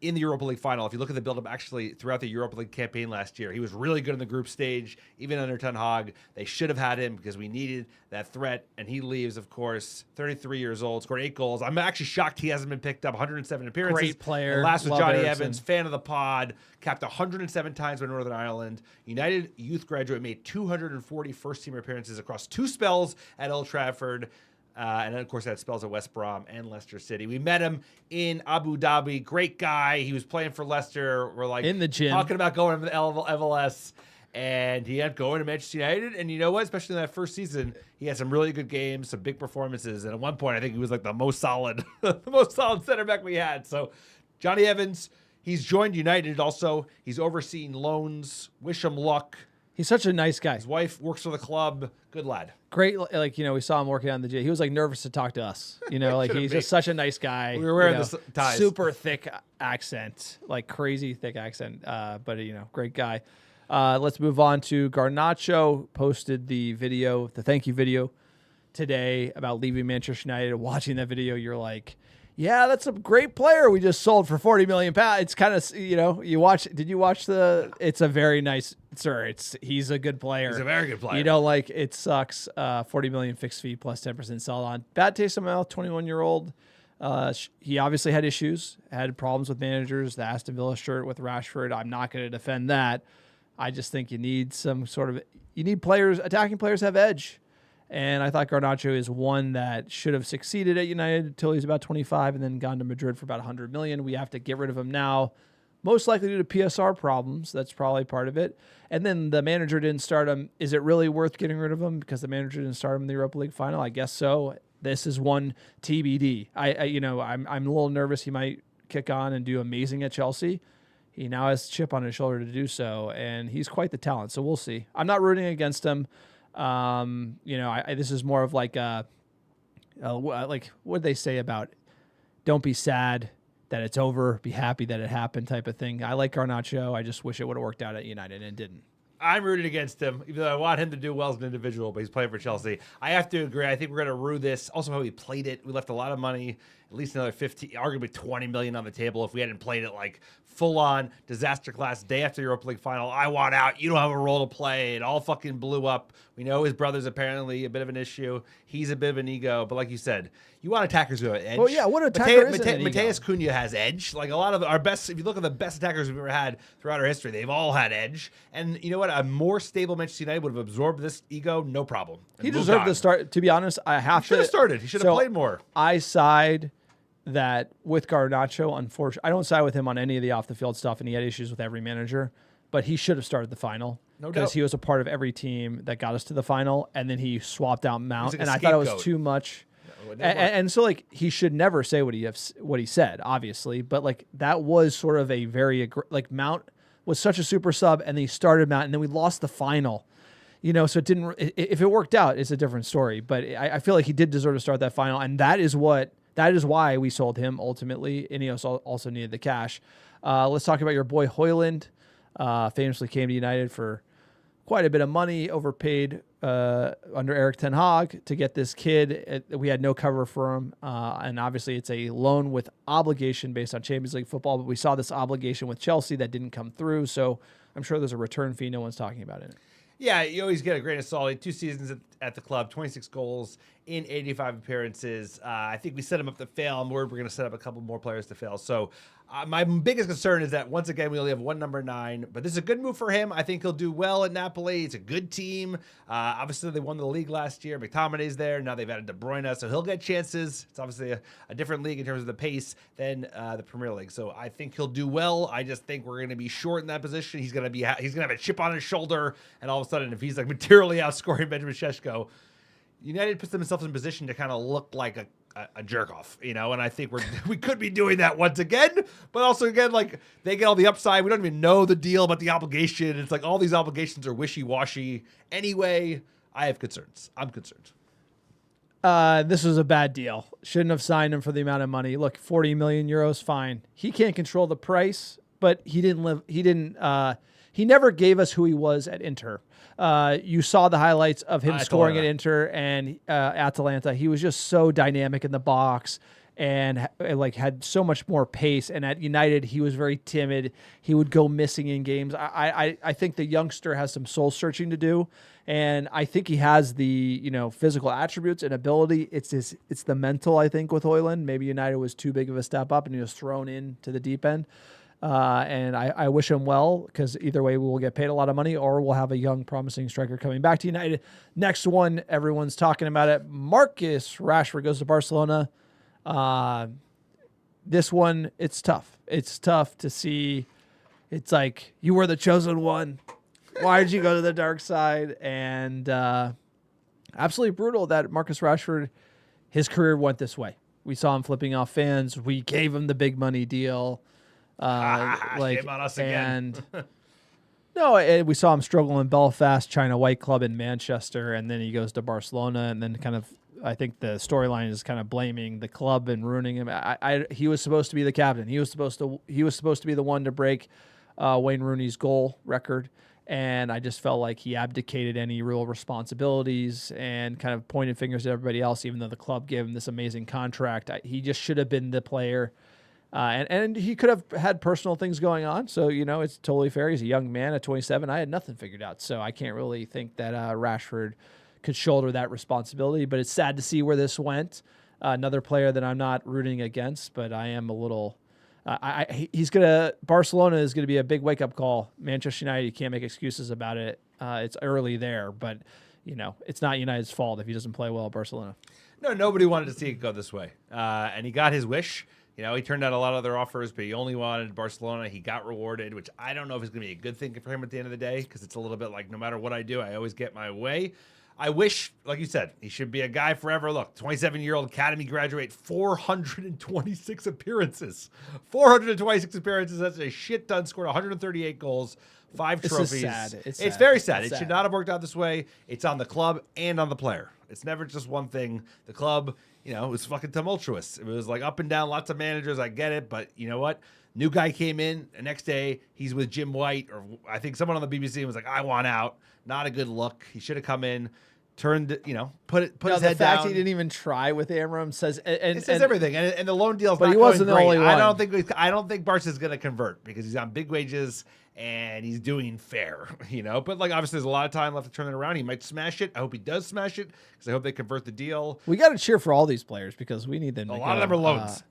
in the Europa League final. If you look at the build-up actually throughout the Europa League campaign last year, he was really good in the group stage, even under Ten Hag. They should have had him because we needed that threat, and he leaves, of course, 33 years old, scored 8 goals. I'm actually shocked he hasn't been picked up. 107 appearances. Great player. And last was Johnny Eriksson. Evans, fan of the pod, capped 107 times by Northern Ireland. United youth graduate, made 240 first-team appearances across 2 spells at Old Trafford. And then, of course, that spells at West Brom and Leicester City. We met him in Abu Dhabi. Great guy. He was playing for Leicester. We're like in the gym talking about going to the MLS. And he ended up going to Manchester United. And you know what? Especially in that first season, he had some really good games, some big performances. And at one point, I think he was like the most solid center back we had. So Johnny Evans, he's joined United also. He's overseeing loans. Wish him luck. He's such a nice guy. His wife works for the club. Good lad. Great, like, we saw him working on the gym. He was, like, nervous to talk to us. Like, he's just such a nice guy. We were wearing the ties. Super thick accent, like, crazy thick accent. But, great guy. Let's move on to Garnacho. Posted the video, the thank you video today about leaving Manchester United. Watching that video, you're like, yeah, that's a great player we just sold for £40 million. It's kind of, did you watch it's a very nice, sir. He's a good player. He's a very good player. You don't like, it sucks. 40 million fixed fee plus 10% sell on. Bad taste in my mouth, 21-year-old. He obviously had issues, had problems with managers, the Aston Villa shirt with Rashford. I'm not going to defend that. I just think you need players, attacking players have edge. And I thought Garnacho is one that should have succeeded at United until he's about 25 and then gone to Madrid for about 100 million. We have to get rid of him now, most likely due to PSR problems. That's probably part of it. And then the manager didn't start him. Is it really worth getting rid of him because the manager didn't start him in the Europa League final? I guess so. This is one TBD. I'm a little nervous he might kick on and do amazing at Chelsea. He now has a chip on his shoulder to do so, and he's quite the talent. So we'll see. I'm not rooting against him. This is more of like like what they say about don't be sad that it's over, be happy that it happened type of thing. I like Garnacho. I just wish it would have worked out at United and it didn't. I'm rooting against him, even though I want him to do well as an individual, but he's playing for Chelsea. I have to agree. I think we're going to rue this. Also, how we played it. We left a lot of money, at least another 15, arguably 20 million on the table if we hadn't played it like full-on disaster class day after Europa League final. I want out. You don't have a role to play. It all fucking blew up. We know his brother's apparently a bit of an issue. He's a bit of an ego, but like you said, you want attackers who have edge. Well, yeah, what attacker isn't an ego? Mateus Cunha has edge. Like a lot of our best, if you look at the best attackers we've ever had throughout our history, they've all had edge. And you know what? A more stable Manchester United would have absorbed this ego, no problem. He deserved to start. To be honest, he should have started. He should have played more. I side that with Garnacho. Unfortunately, I don't side with him on any of the off the field stuff, and he had issues with every manager. But he should have started the final. No doubt. Because he was a part of every team that got us to the final, and then he swapped out Mount, and I thought it was too much. And so, like, he should never say what he said, obviously, but like that was sort of a very like Mount was such a super sub, and then he started Mount, and then we lost the final, so it didn't. If it worked out, it's a different story. But I feel like he did deserve to start that final, and that is why we sold him ultimately. Ineos also needed the cash. Let's talk about your boy Højlund. Famously came to United for quite a bit of money, overpaid under Erik ten Hag to get this kid. We had no cover for him, and obviously it's a loan with obligation based on Champions League football, but we saw this obligation with Chelsea that didn't come through, so I'm sure there's a return fee no one's talking about in it. Yeah, you always get a grain of salt. 2 seasons at the club, 26 goals in 85 appearances. I think we set him up to fail. I'm worried we're going to set up a couple more players to fail. So my biggest concern is that, once again, we only have one number 9. But this is a good move for him. I think he'll do well at Napoli. It's a good team. Obviously, they won the league last year. McTominay's there. Now they've added De Bruyne. So he'll get chances. It's obviously a different league in terms of the pace than the Premier League. So I think he'll do well. I just think we're going to be short in that position. He's going to have a chip on his shoulder. And all of a sudden, if he's like materially outscoring Benjamin Šeško, United puts themselves in position to kind of look like a jerk off, and I think we could be doing that once again. But also, again, like, they get all the upside. We don't even know the deal about the obligation. It's like all these obligations are wishy-washy. Anyway, I have concerns. I'm concerned. This was a bad deal. Shouldn't have signed him for the amount of money. Look, 40 million euros, fine. He can't control the price, but he never gave us who he was at Inter. You saw the highlights of him scoring at Inter and Atalanta. He was just so dynamic in the box and had so much more pace. And at United, he was very timid. He would go missing in games. I think the youngster has some soul searching to do, and I think he has the physical attributes and ability. It's the mental, I think, with Højlund. Maybe United was too big of a step up and he was thrown into the deep end. And I wish him well, because either way we will get paid a lot of money, or we'll have a young, promising striker coming back to United. Next one, everyone's talking about it. Marcus Rashford goes to Barcelona. This one, it's tough. It's tough to see. It's like, you were the chosen one. Why did you go to the dark side? And absolutely brutal that Marcus Rashford, his career went this way. We saw him flipping off fans. We gave him the big money deal. Shame on us again. No, we saw him struggle in Belfast, China White Club in Manchester, and then he goes to Barcelona, and then kind of, I think the storyline is kind of blaming the club and ruining him. He was supposed to be the captain. He was supposed to be the one to break Wayne Rooney's goal record, and I just felt like he abdicated any real responsibilities and kind of pointed fingers at everybody else, even though the club gave him this amazing contract. He just should have been the player. And he could have had personal things going on. So, it's totally fair. He's a young man at 27. I had nothing figured out. So I can't really think that Rashford could shoulder that responsibility. But it's sad to see where this went. Another player that I'm not rooting against, but I am a little... Barcelona is going to be a big wake-up call. Manchester United, you can't make excuses about it. It's early there, but, it's not United's fault if he doesn't play well at Barcelona. No, nobody wanted to see it go this way. And he got his wish. He turned down a lot of other offers, but he only wanted Barcelona. He got rewarded, which I don't know if it's going to be a good thing for him at the end of the day, because it's a little bit like, no matter what I do, I always get my way. I wish, like you said, he should be a guy forever. Look, 27-year-old academy graduate, 426 appearances. 426 appearances. That's a shit ton. Scored 138 goals, 5 trophies. This is sad. It's very sad. It should not have worked out this way. It's on the club and on the player. It's never just one thing. The club, it was fucking tumultuous. It was like up and down, lots of managers. I get it, but you know what? New guy came in. The next day, he's with Jim White, or I think someone on the BBC was like, "I want out." Not a good look. He should have come in, turned, put his the head fact down. he didn't even try with Amram says, It says everything, and the loan deal's but not he wasn't going the great. only one. I don't think Barca is going to convert because he's on big wages and he's doing fair, But like obviously, there's a lot of time left to turn it around. He might smash it. I hope he does smash it because I hope they convert the deal. We got to cheer for all these players because we need them. A to lot go. of them are loans.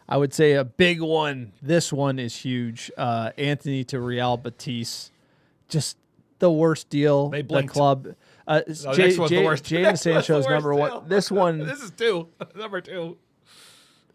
I would say a big one. This one is huge. Anthony to Real Betis, just the worst deal. They the blinked. club. Next one's the worst. Jadon Sancho's number one. Deal. This one. This is two. Number two.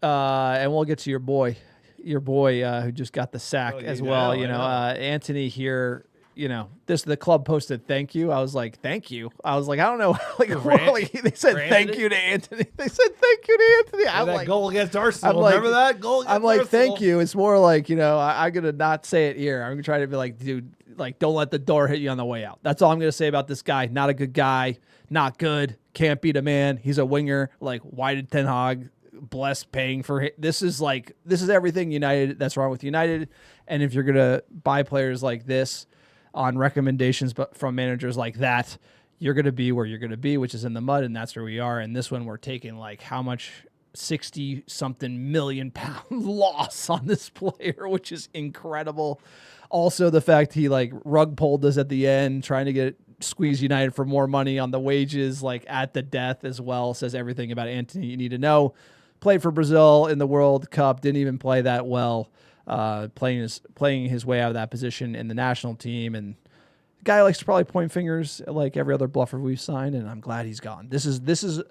And we'll get to your boy who just got the sack as well. I know. Anthony here. The club posted thank you. I was like, thank you. I was like, I don't know. They said thank you to Anthony. They said thank you to Anthony. I'm that like, goal against Arsenal. Remember that goal against I'm like, Arsenal? thank you. It's more like, I'm going to not say it here. I'm going to try to be like, dude, like, don't let the door hit you on the way out. That's all I'm going to say about this guy. Not a good guy. Not good. Can't beat a man. He's a winger. Like, why did Ten Hag bless paying for him? This is everything United that's wrong with United. And if you're going to buy players like this on recommendations but from managers like that, you're going to be where you're going to be, which is in the mud, and that's where we are. And this one, we're taking like how much 60-something million pound loss on this player, which is incredible. Also, the fact he like rug pulled us at the end, trying to squeeze United for more money on the wages, like at the death as well, says everything about Anthony you need to know. Played for Brazil in the World Cup, didn't even play that well. Playing his way out of that position in the national team, and the guy likes to probably point fingers like every other bluffer we've signed, and I'm glad he's gone. This is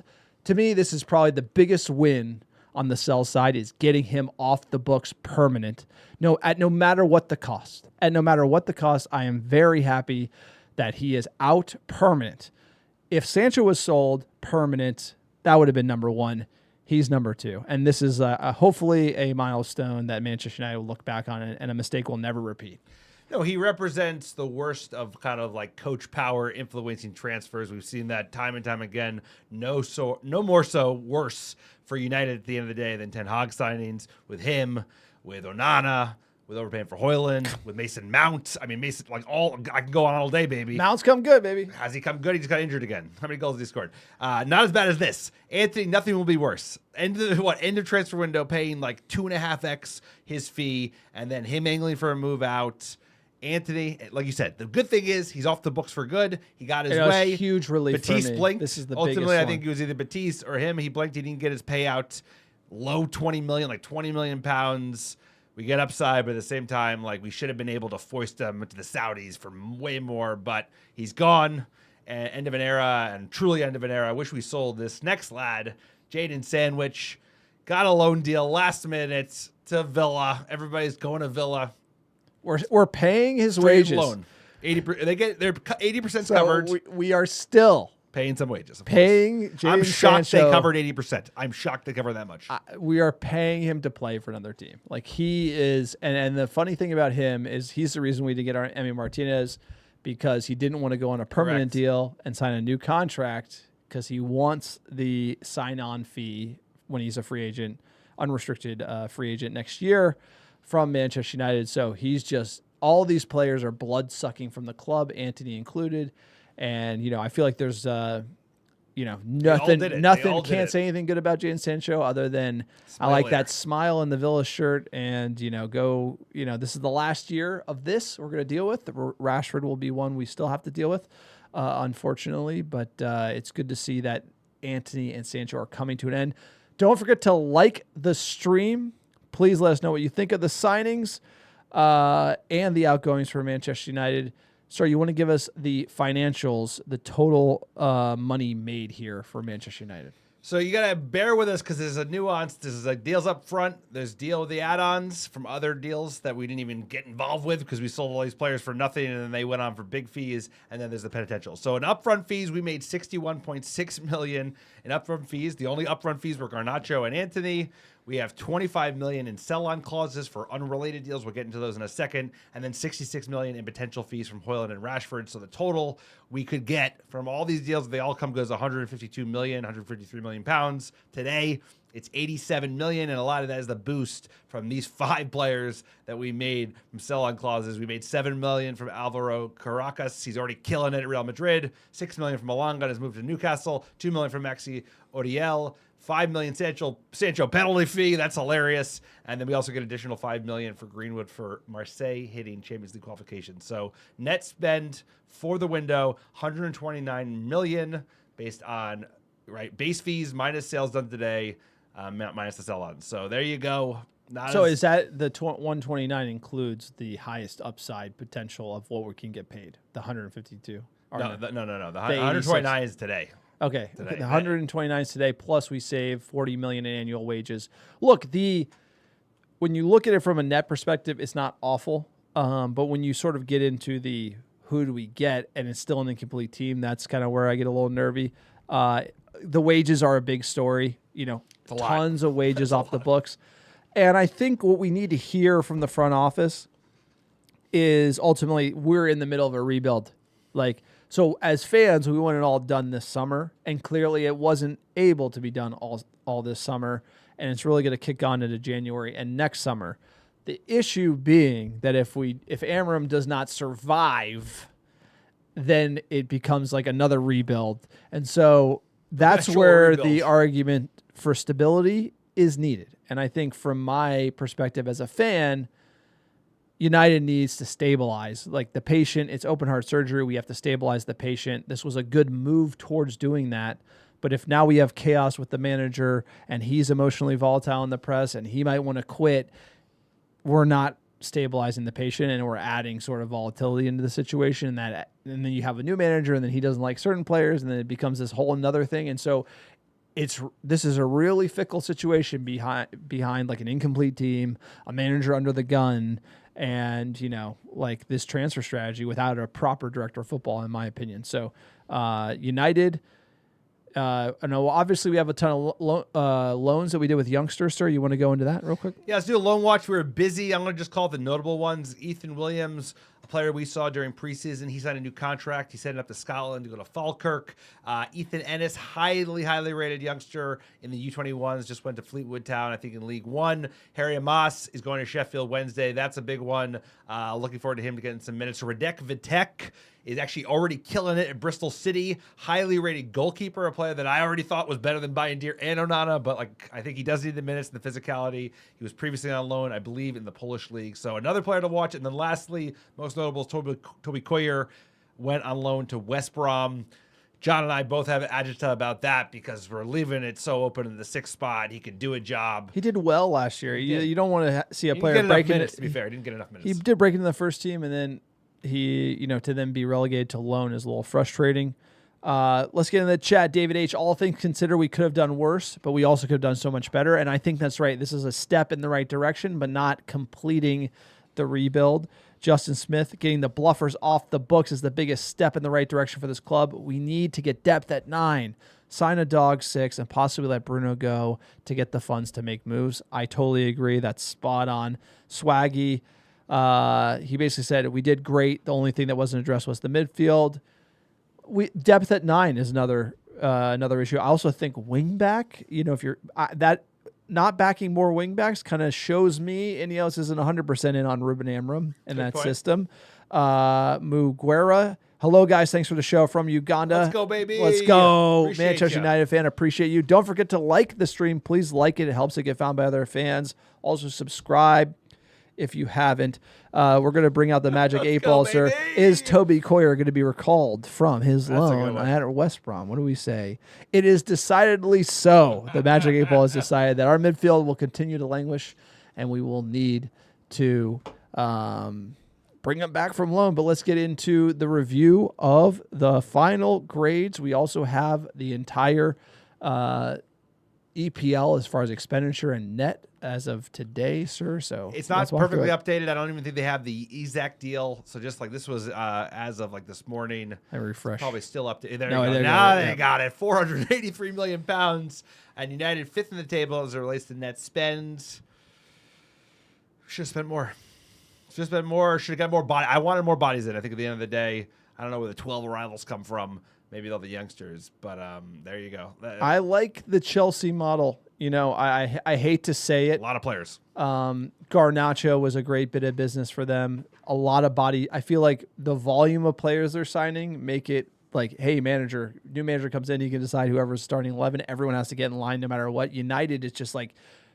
to me, this is probably the biggest win on the sell side, is getting him off the books permanent. No matter what the cost. At no matter what the cost, I am very happy that he is out permanent. If Sancho was sold permanent, that would have been number one. He's number two. And this is hopefully a milestone that Manchester United will look back on, and a mistake will never repeat. No, he represents the worst of kind of like coach power influencing transfers. We've seen that time and time again. No more so worse for United at the end of the day than Ten Hag signings with him, with Onana, with overpaying for Højlund, with Mason Mount. I mean, Mason, I can go on all day, baby. Mount's come good, baby. Has he come good? He just got injured again. How many goals has he scored? Not as bad as this. Anthony, nothing will be worse. End of transfer window, paying like 2.5x his fee, and then him angling for a move out. Anthony, like you said, the good thing is he's off the books for good. He got his way. Huge relief. Batiste for me. blinked. This is the Ultimately, biggest I think one. it was either Batiste or him. He blinked. He didn't get his payout. Low 20 million, like 20 million pounds. We get upside, but at the same time, like we should have been able to foist him to the Saudis for way more. But he's gone. End of an era, and truly end of an era. I wish we sold this next lad, Jadon Sandwich. Got a loan deal last minute to Villa. Everybody's going to Villa. We're paying his Straight wages. loan. They're 80% So covered. we are still Paying some wages. Of paying course. I'm Jadon shocked Sancho. they covered 80%. I'm shocked they covered that much. We are paying him to play for another team. Like he is, and the funny thing about him is he's the reason we did get our Emi Martinez, because he didn't want to go on a permanent deal and sign a new contract because he wants the sign-on fee when he's a free agent, unrestricted free agent next year from Manchester United. So he's just, all these players are blood-sucking from the club, Anthony included. And, I feel like there's, nothing, can't say anything good about Jadon Sancho other than I like that smile in the Villa shirt, and, this is the last year of this we're going to deal with. Rashford will be one we still have to deal with, unfortunately, but it's good to see that Anthony and Sancho are coming to an end. Don't forget to like the stream. Please let us know what you think of the signings and the outgoings for Manchester United. Sir, you want to give us the financials, the total money made here for Manchester United? So you got to bear with us because there's a nuance. There's like deals up front. There's deal with the add-ons from other deals that we didn't even get involved with because we sold all these players for nothing and then they went on for big fees. And then there's the potential. So in upfront fees, we made $61.6 million in upfront fees. The only upfront fees were Garnacho and Anthony. We have $25 million in sell-on clauses for unrelated deals. We'll get into those in a second. And then $66 million in potential fees from Højlund and Rashford. So the total we could get from all these deals, they all come goes 152 million, 153 million pounds today, It's 87 million, and a lot of that is the boost from these 5 players that we made from sell-on clauses. We made 7 million from Alvaro Caracas. He's already killing it at Real Madrid. 6 million from Malanga, has moved to Newcastle. 2 million from Maxi Oriel. 5 million Sancho penalty fee. That's hilarious. And then we also get additional 5 million for Greenwood for Marseille hitting Champions League qualification. So net spend for the window, 129 million based on base fees minus sales done today, minus the sell-on. So there you go. Is that the 129 includes the highest upside potential of what we can get paid? The 152? No. The 129 is today. Okay. The 129 is today, plus we save 40 million in annual wages. Look, when you look at it from a net perspective, it's not awful. But when you sort of get into the who do we get, and it's still an incomplete team, that's kind of where I get a little nervy. The wages are a big story. Tons of wages off the books. And I think what we need to hear from the front office is ultimately we're in the middle of a rebuild. So as fans, we want it all done this summer, and clearly it wasn't able to be done all this summer, and it's really going to kick on into January and next summer. The issue being that if Amram does not survive, then it becomes like another rebuild. And so that's where the argument for stability is needed. And I think from my perspective as a fan, United needs to stabilize. Like the patient, it's open heart surgery. We have to stabilize the patient. This was a good move towards doing that. But if now we have chaos with the manager and he's emotionally volatile in the press and he might want to quit, we're not stabilizing the patient and we're adding sort of volatility into the situation. And then you have a new manager and then he doesn't like certain players and then it becomes this whole another thing. And so this is a really fickle situation behind like an incomplete team, a manager under the gun, and this transfer strategy without a proper director of football, in my opinion. So United, I know obviously we have a ton of loans that we did with youngsters. Sir, you want to go into that real quick? Yeah, let's do a loan watch. We were busy. I'm going to just call it the notable ones. Ethan Williams, a player we saw during preseason. He signed a new contract. He's heading up to Scotland to go to Falkirk. Ethan Ennis, highly rated youngster in the U21s, just went to Fleetwood Town, I think in League One. Harry Amos is going to Sheffield Wednesday. That's a big one. Looking forward to him to getting some minutes. Radek Vitek is actually already killing it at Bristol City. Highly rated goalkeeper, a player that I already thought was better than Bayindir and Onana, but I think he does need the minutes and the physicality. He was previously on loan, I believe, in the Polish league. So another player to watch. And then lastly, most notable is Toby Coyer went on loan to West Brom. John and I both have agita about that because we're leaving it so open in the 6th spot. He could do a job. He did well last year. You don't want to see a player break minutes. To be fair, he didn't get enough minutes. He did break into the first team, and then he, to then be relegated to loan is a little frustrating. Let's get in the chat. David H. All things considered, we could have done worse, but we also could have done so much better. And I think that's right. This is a step in the right direction, but not completing the rebuild. Justin Smith, getting the bluffers off the books is the biggest step in the right direction for this club. We need to get depth at 9, sign a dog 6, and possibly let Bruno go to get the funds to make moves. I totally agree. That's spot on. Swaggy, he basically said we did great. The only thing that wasn't addressed was the midfield. Depth at 9 is another issue. I also think wing back. If you're not backing more wing backs kind of shows me Ineos isn't 100% in on Ruben Amram in that system. Muguera. Hello, guys. Thanks for the show from Uganda. Let's go, baby. Let's go. Appreciate Manchester United fan. Appreciate you. Don't forget to like the stream. Please like it. It helps it get found by other fans. Also, subscribe if you haven't. We're going to bring out the Magic 8 Ball, sir. Is Toby Coyer going to be recalled from his loan at West Brom? What do we say? It is decidedly so. The Magic 8 Ball has decided that our midfield will continue to languish, and we will need to bring him back from loan. But let's get into the review of the final grades. We also have the entire EPL as far as expenditure and net as of today, sir. So it's not perfectly updated. I don't even think they have the Ezek deal. So just like this was as of like this morning. I refresh. Probably still updated. There you go. Now they got it. 483 million pounds, and United 5th in the table as it relates to net spend. Should have spent more. Should have spent more. Should have got more body. I wanted more bodies in. I think at the end of the day, I don't know where the 12 arrivals come from. Maybe all the youngsters, but there you go. I like the Chelsea model You know, I hate to say it. A lot of players. Garnacho was a great bit of business for them. A lot of body. I feel like the volume of players they're signing make it like, hey, new manager comes in, you can decide whoever's starting 11. Everyone has to get in line no matter what. United, it's just like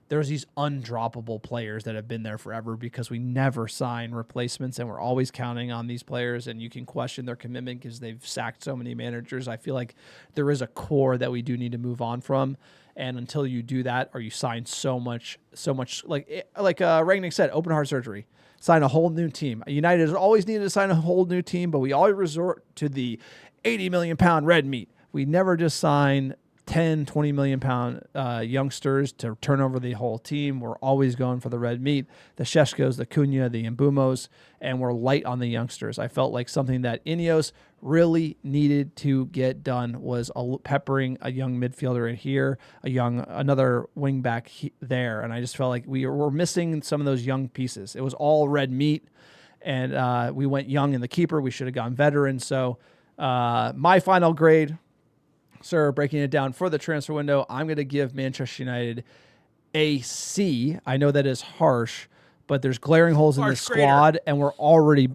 there's these undroppable players that have been there forever because we never sign replacements and we're always counting on these players, and you can question their commitment because they've sacked so many managers. I feel like there is a core that we do need to move on from. And until you do that, or you sign so much, like Rangnick said, open heart surgery, sign a whole new team. United has always needed to sign a whole new team, but we always resort to the 80 million pound red meat. We never just sign 10, 20 million pound youngsters to turn over the whole team. We're always going for the red meat, the Šeškos, the Cunha, the Mbumos, and we're light on the youngsters. I felt like something that Ineos really needed to get done was peppering a young midfielder in here, another wing back there, and I just felt like we were missing some of those young pieces. It was all red meat, and we went young in the keeper. We should have gone veteran. So my final grade, sir, breaking it down for the transfer window, I'm going to give Manchester United a C. I know that is harsh, but there's glaring holes in the squad, and we're already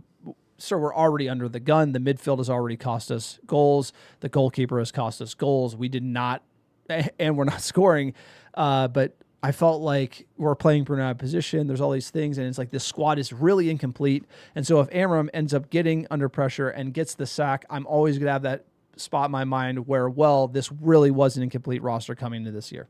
under the gun. The midfield has already cost us goals. The goalkeeper has cost us goals. We did not, and we're not scoring. But I felt like we're playing Bruno out of position. There's all these things, and it's like this squad is really incomplete. And so if Amram ends up getting under pressure and gets the sack, I'm always going to have that spot in my mind where, well, this really was an incomplete roster coming into this year.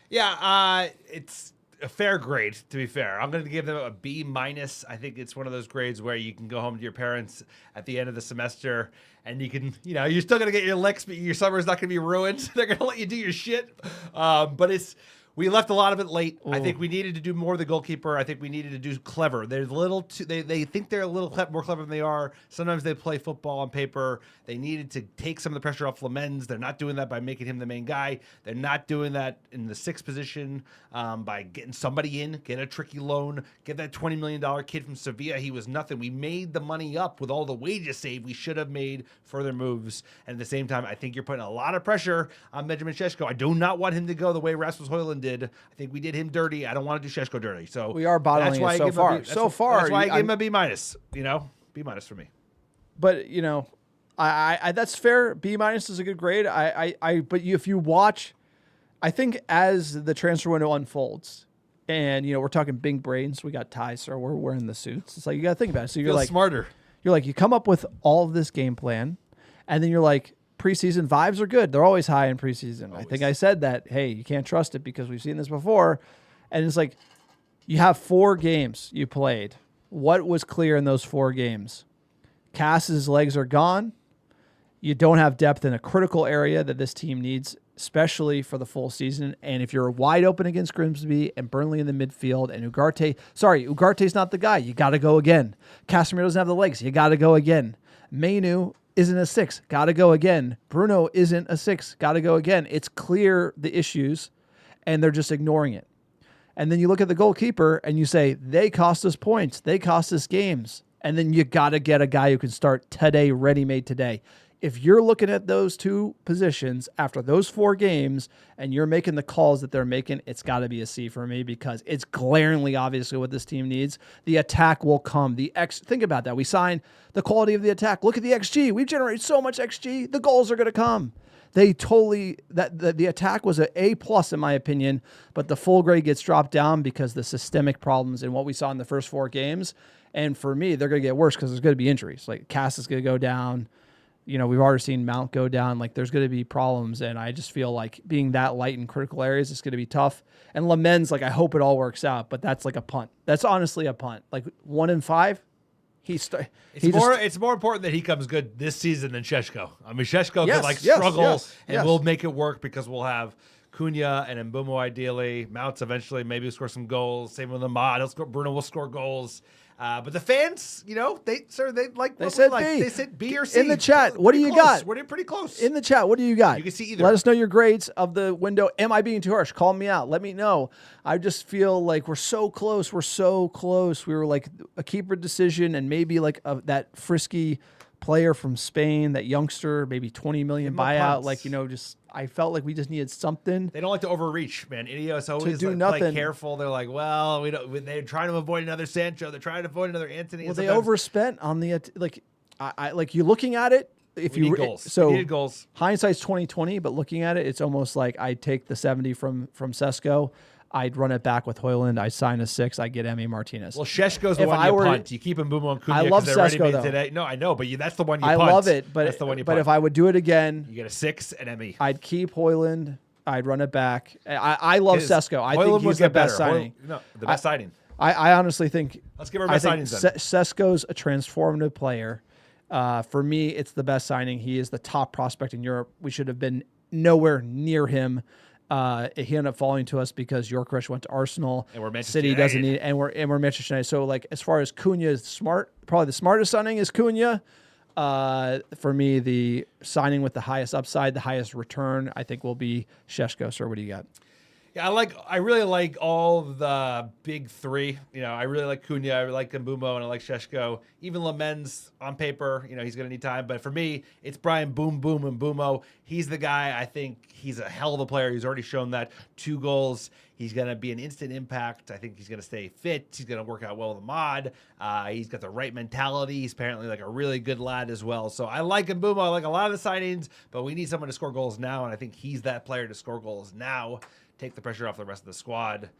Yeah, it's a fair grade, to be fair. I'm going to give them a B-. I think it's one of those grades where you can go home to your parents at the end of the semester and you can, you're still going to get your licks, but your summer's not going to be ruined. They're going to let you do your shit. But we left a lot of it late. Ooh. I think we needed to do more of the goalkeeper. I think we needed to do clever. They're they think they're a little more clever than they are. Sometimes they play football on paper. They needed to take some of the pressure off Lemens. They're not doing that by making him the main guy. They're not doing that in the sixth position by getting somebody in, get a tricky loan, get that $20 million kid from Sevilla. He was nothing. We made the money up with all the wages saved. We should have made further moves. And at the same time, I think you're putting a lot of pressure on Benjamin Šeško. I do not want him to go the way Rasmus Højlund did. I think we did him dirty. I don't want to do Šeško dirty. So we are bottling it so far. That's why I give him a B-. B- for me. But I that's fair. B- is a good grade. But if you watch, I think as the transfer window unfolds, and we're talking big brains. We got ties, so we're wearing the suits. It's like you got to think about it. So you're like smarter. You're like you come up with all of this game plan, and then you're like, preseason vibes are good. They're always high in preseason. Always. I think I said that, hey, you can't trust it because we've seen this before. And it's like you have 4 games you played. What was clear in those 4 games? Cass's legs are gone. You don't have depth in a critical area that this team needs, especially for the full season. And if you're wide open against Grimsby and Burnley in the midfield and Ugarte's not the guy. You got to go again. Casemiro doesn't have the legs. You got to go again. Mainu isn't a 6, got to go again. Bruno isn't a 6, got to go again. It's clear the issues, and they're just ignoring it. And then you look at the goalkeeper, and you say, they cost us points. They cost us games. And then you got to get a guy who can start today, ready-made today. If you're looking at those 2 positions after those 4 games and you're making the calls that they're making, it's got to be a C for me because it's glaringly obviously what this team needs. The attack will come. Think about that. We signed the quality of the attack. Look at the XG. We've generated so much XG. The goals are going to come. The attack was an A+ in my opinion, but the full grade gets dropped down because the systemic problems in what we saw in the first 4 games. And for me, they're going to get worse because there's going to be injuries. Like Cass is going to go down. We've already seen Mount go down. Like, there's going to be problems, and I just feel like being that light in critical areas is going to be tough. And Lemens, I hope it all works out, but that's like a punt. That's honestly a punt. 1 in 5, it's more important that he comes good this season than Šeško. I mean, Šeško can struggle, and we'll make it work because we'll have Cunha and Mbeumo ideally. Mounts eventually maybe score some goals. Same with Ahmad. Bruno will score goals. But the fans, they like what said we like. B. They said B or C. In the chat, what do you got? We're pretty close. In the chat, what do you got? You can see either. Let us know your grades of the window. Am I being too harsh? Call me out. Let me know. I just feel like we're so close. We were like a keeper decision and maybe that frisky player from Spain, that youngster, maybe 20 million Give him a buyout. punt. Like, I felt like we just needed something. They don't like to overreach, man. Ineos always do like, nothing. play careful. They're like, well, we don't. They're trying to avoid another Sancho. They're trying to avoid another Anthony. Well, they overspent on the I like you looking at it. If we you need goals. So we needed goals. Hindsight's 2020, but looking at it, it's almost like I'd take the 70 from Sesko. I'd run it back with Hoyland. I sign a 6. I get Emi Martinez. Well, Sheshko's the If one I you were- punt. You keep Mbeumo and Cunha I love because they're Sesko, ready though. today. No, I know, but that's the one you I punt. love it, but that's the one you but punt. if I would do it again, You get a 6 and Emi. I'd keep Hoyland. I'd run it back. I love Sesko. I think he's the best signing. The best signing. I honestly think. Let's give our I best think signings then. Sesko's a transformative player. For me, it's the best signing. He is the top prospect in Europe. We should have been nowhere near him. He ended up falling to us because Yorkresh went to Arsenal. And we're Manchester City doesn't United. need, and we're Manchester United. So like as far as Cunha is smart, probably the smartest signing is Cunha. For me, the signing with the highest upside, the highest return, I think will be Šeško. Sir, what do you got? Yeah, I really like all the big three. I really like Cunha, I like Mbeumo, and I like Šeško. Even Lamens on paper, he's going to need time. But for me, it's Brian Boom Boom and Mbeumo. He's the guy. I think he's a hell of a player. He's already shown that 2 goals. He's going to be an instant impact. I think he's going to stay fit. He's going to work out well with the mod. He's got the right mentality. He's apparently like a really good lad as well. So I like Mbeumo. I like a lot of the signings, but we need someone to score goals now, and I think he's that player to score goals now. Take the pressure off the rest of the squad.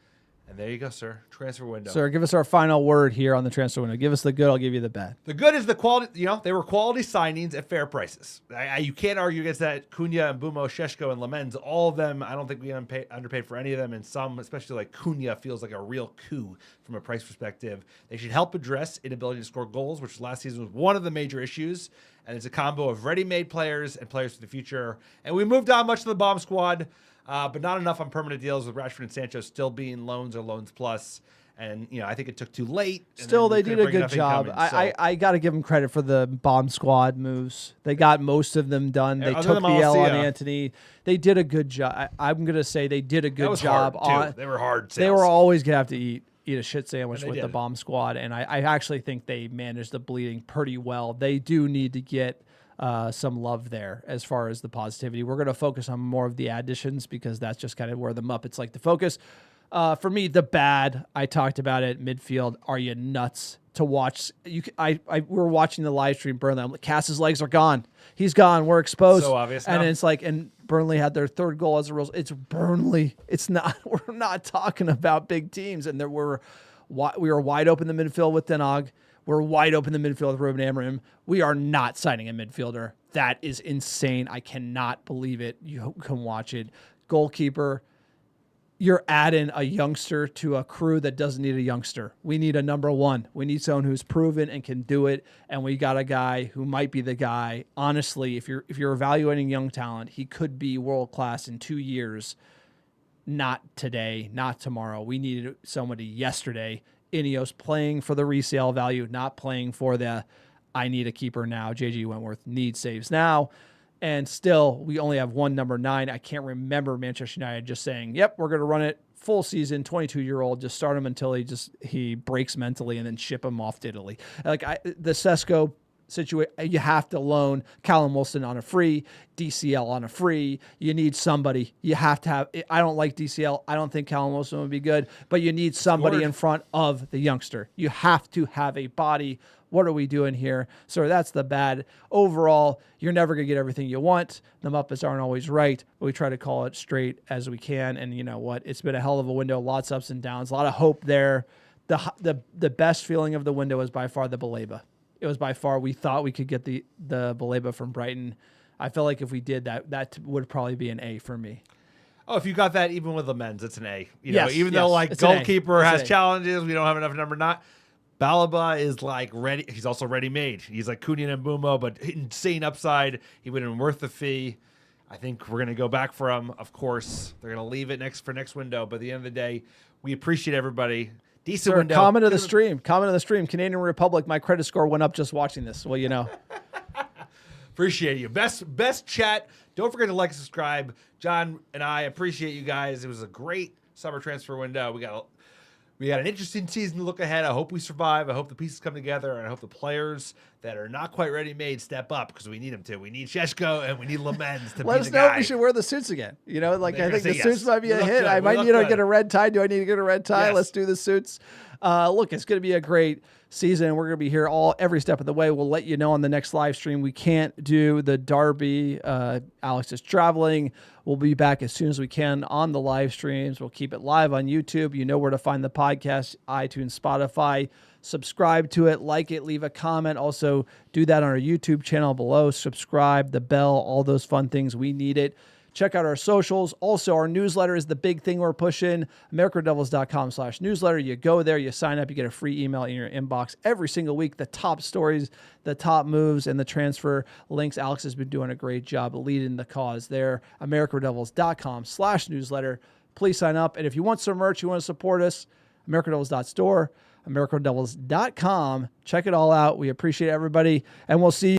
And there you go, sir. Transfer window. Sir, give us our final word here on the transfer window. Give us the good. I'll give you the bad. The good is the quality. They were quality signings at fair prices. You can't argue against that. Cunha, Mbeumo, Šeško, and Lamens, all of them, I don't think we underpaid for any of them. And some, especially like Cunha, feels like a real coup from a price perspective. They should help address inability to score goals, which last season was one of the major issues. And it's a combo of ready-made players and players for the future. And we moved on much to the bomb squad. But not enough on permanent deals with Rashford and Sancho still being loans or loans plus. And, I think it took too late. Still, they did a good job. I got to give them credit for the bomb squad moves. They got most of them done. They Other took than the L on Malacia. Anthony. They did a good job. I'm going to say they did a good job. They were hard sales. They were always going to have to eat a shit sandwich with the did. bomb squad. And I actually think they managed the bleeding pretty well. They do need to get some love there as far as the positivity. We're going to focus on more of the additions because that's just kind of where the Muppets like to focus. For me, the bad, I talked about it, midfield. Are you nuts to watch? We were watching the live stream, Burnley. I'm like, Cass's legs are gone. He's gone. We're exposed. So obvious And now. it's like, and Burnley had their 3rd goal as a result. It's Burnley. It's not, we're not talking about big teams. And we were wide open in the midfield with Denog. We're wide open in the midfield with Ruben Amorim. We are not signing a midfielder. That is insane. I cannot believe it. You can watch it. Goalkeeper, you're adding a youngster to a crew that doesn't need a youngster. We need a number 1. We need someone who's proven and can do it. And we got a guy who might be the guy. Honestly, if you're evaluating young talent, he could be world class in 2 years. Not today, not tomorrow. We needed somebody yesterday. Ineos playing for the resale value, not playing for the I need a keeper now. JG Wentworth needs saves now. And still, we only have one number 9. I can't remember Manchester United just saying, yep, we're going to run it full season, 22-year-old, just start him until he breaks mentally and then ship him off to Italy. The Sesko situation, you have to loan Callum Wilson on a free, DCL on a free. You need somebody. You have to have. I don't like DCL. I don't think Callum Wilson would be good, but you need somebody in front of the youngster. You have to have a body. What are we doing here? So that's the bad. Overall, you're never going to get everything you want. The Muppets aren't always right, but we try to call it straight as we can. And you know what? It's been a hell of a window. Lots of ups and downs. A lot of hope there. The best feeling of the window is by far the Baleba. It was by far, we thought we could get the Baleba from Brighton. I feel like if we did that would probably be an A for me. Oh, if you got that even with the men's, it's an A. Yes, Even though like it's an A. Goalkeeper It's has an A. challenges, we don't have enough number 9. Balaba is like ready. He's also ready-made. He's like Cunha and Mbeumo, but insane upside. He would have been worth the fee. I think we're going to go back for him. Of course, they're going to leave it next window. But at the end of the day, we appreciate everybody. Decent window. Comment of the stream. Canadian Republic. My credit score went up just watching this. Well, you know. Appreciate you. Best chat. Don't forget to like and subscribe. John and I appreciate you guys. It was a great summer transfer window. We got an interesting season to look ahead. I hope we survive. I hope the pieces come together, and I hope the players that are not quite ready-made step up because we need them to. We need Sheshko and we need Lamens to Let be us the know guy. if we should wear the suits again. You know, like They're I think gonna the say suits yes. might be We a look hit. good. I We might look need to good. get a red tie. Do I need to get a red tie? Yes. Let's do the suits. Look, it's going to be a great season. We're going to be here every step of the way. We'll let you know on the next live stream. We can't do the Derby. Alex is traveling. We'll be back as soon as we can on the live streams. We'll keep it live on YouTube. You know where to find the podcast, iTunes, Spotify. Subscribe to it, like it, leave a comment. Also, do that on our YouTube channel below. Subscribe, the bell, all those fun things. We need it. Check out our socials. Also, our newsletter is the big thing we're pushing. AmericaDevils.com/newsletter. You go there, you sign up, you get a free email in your inbox every single week. The top stories, the top moves, and the transfer links. Alex has been doing a great job leading the cause there. AmericaDevils.com/newsletter. Please sign up. And if you want some merch, you want to support us, AmericaDevils.store, AmericaDevils.com. Check it all out. We appreciate everybody, and we'll see you.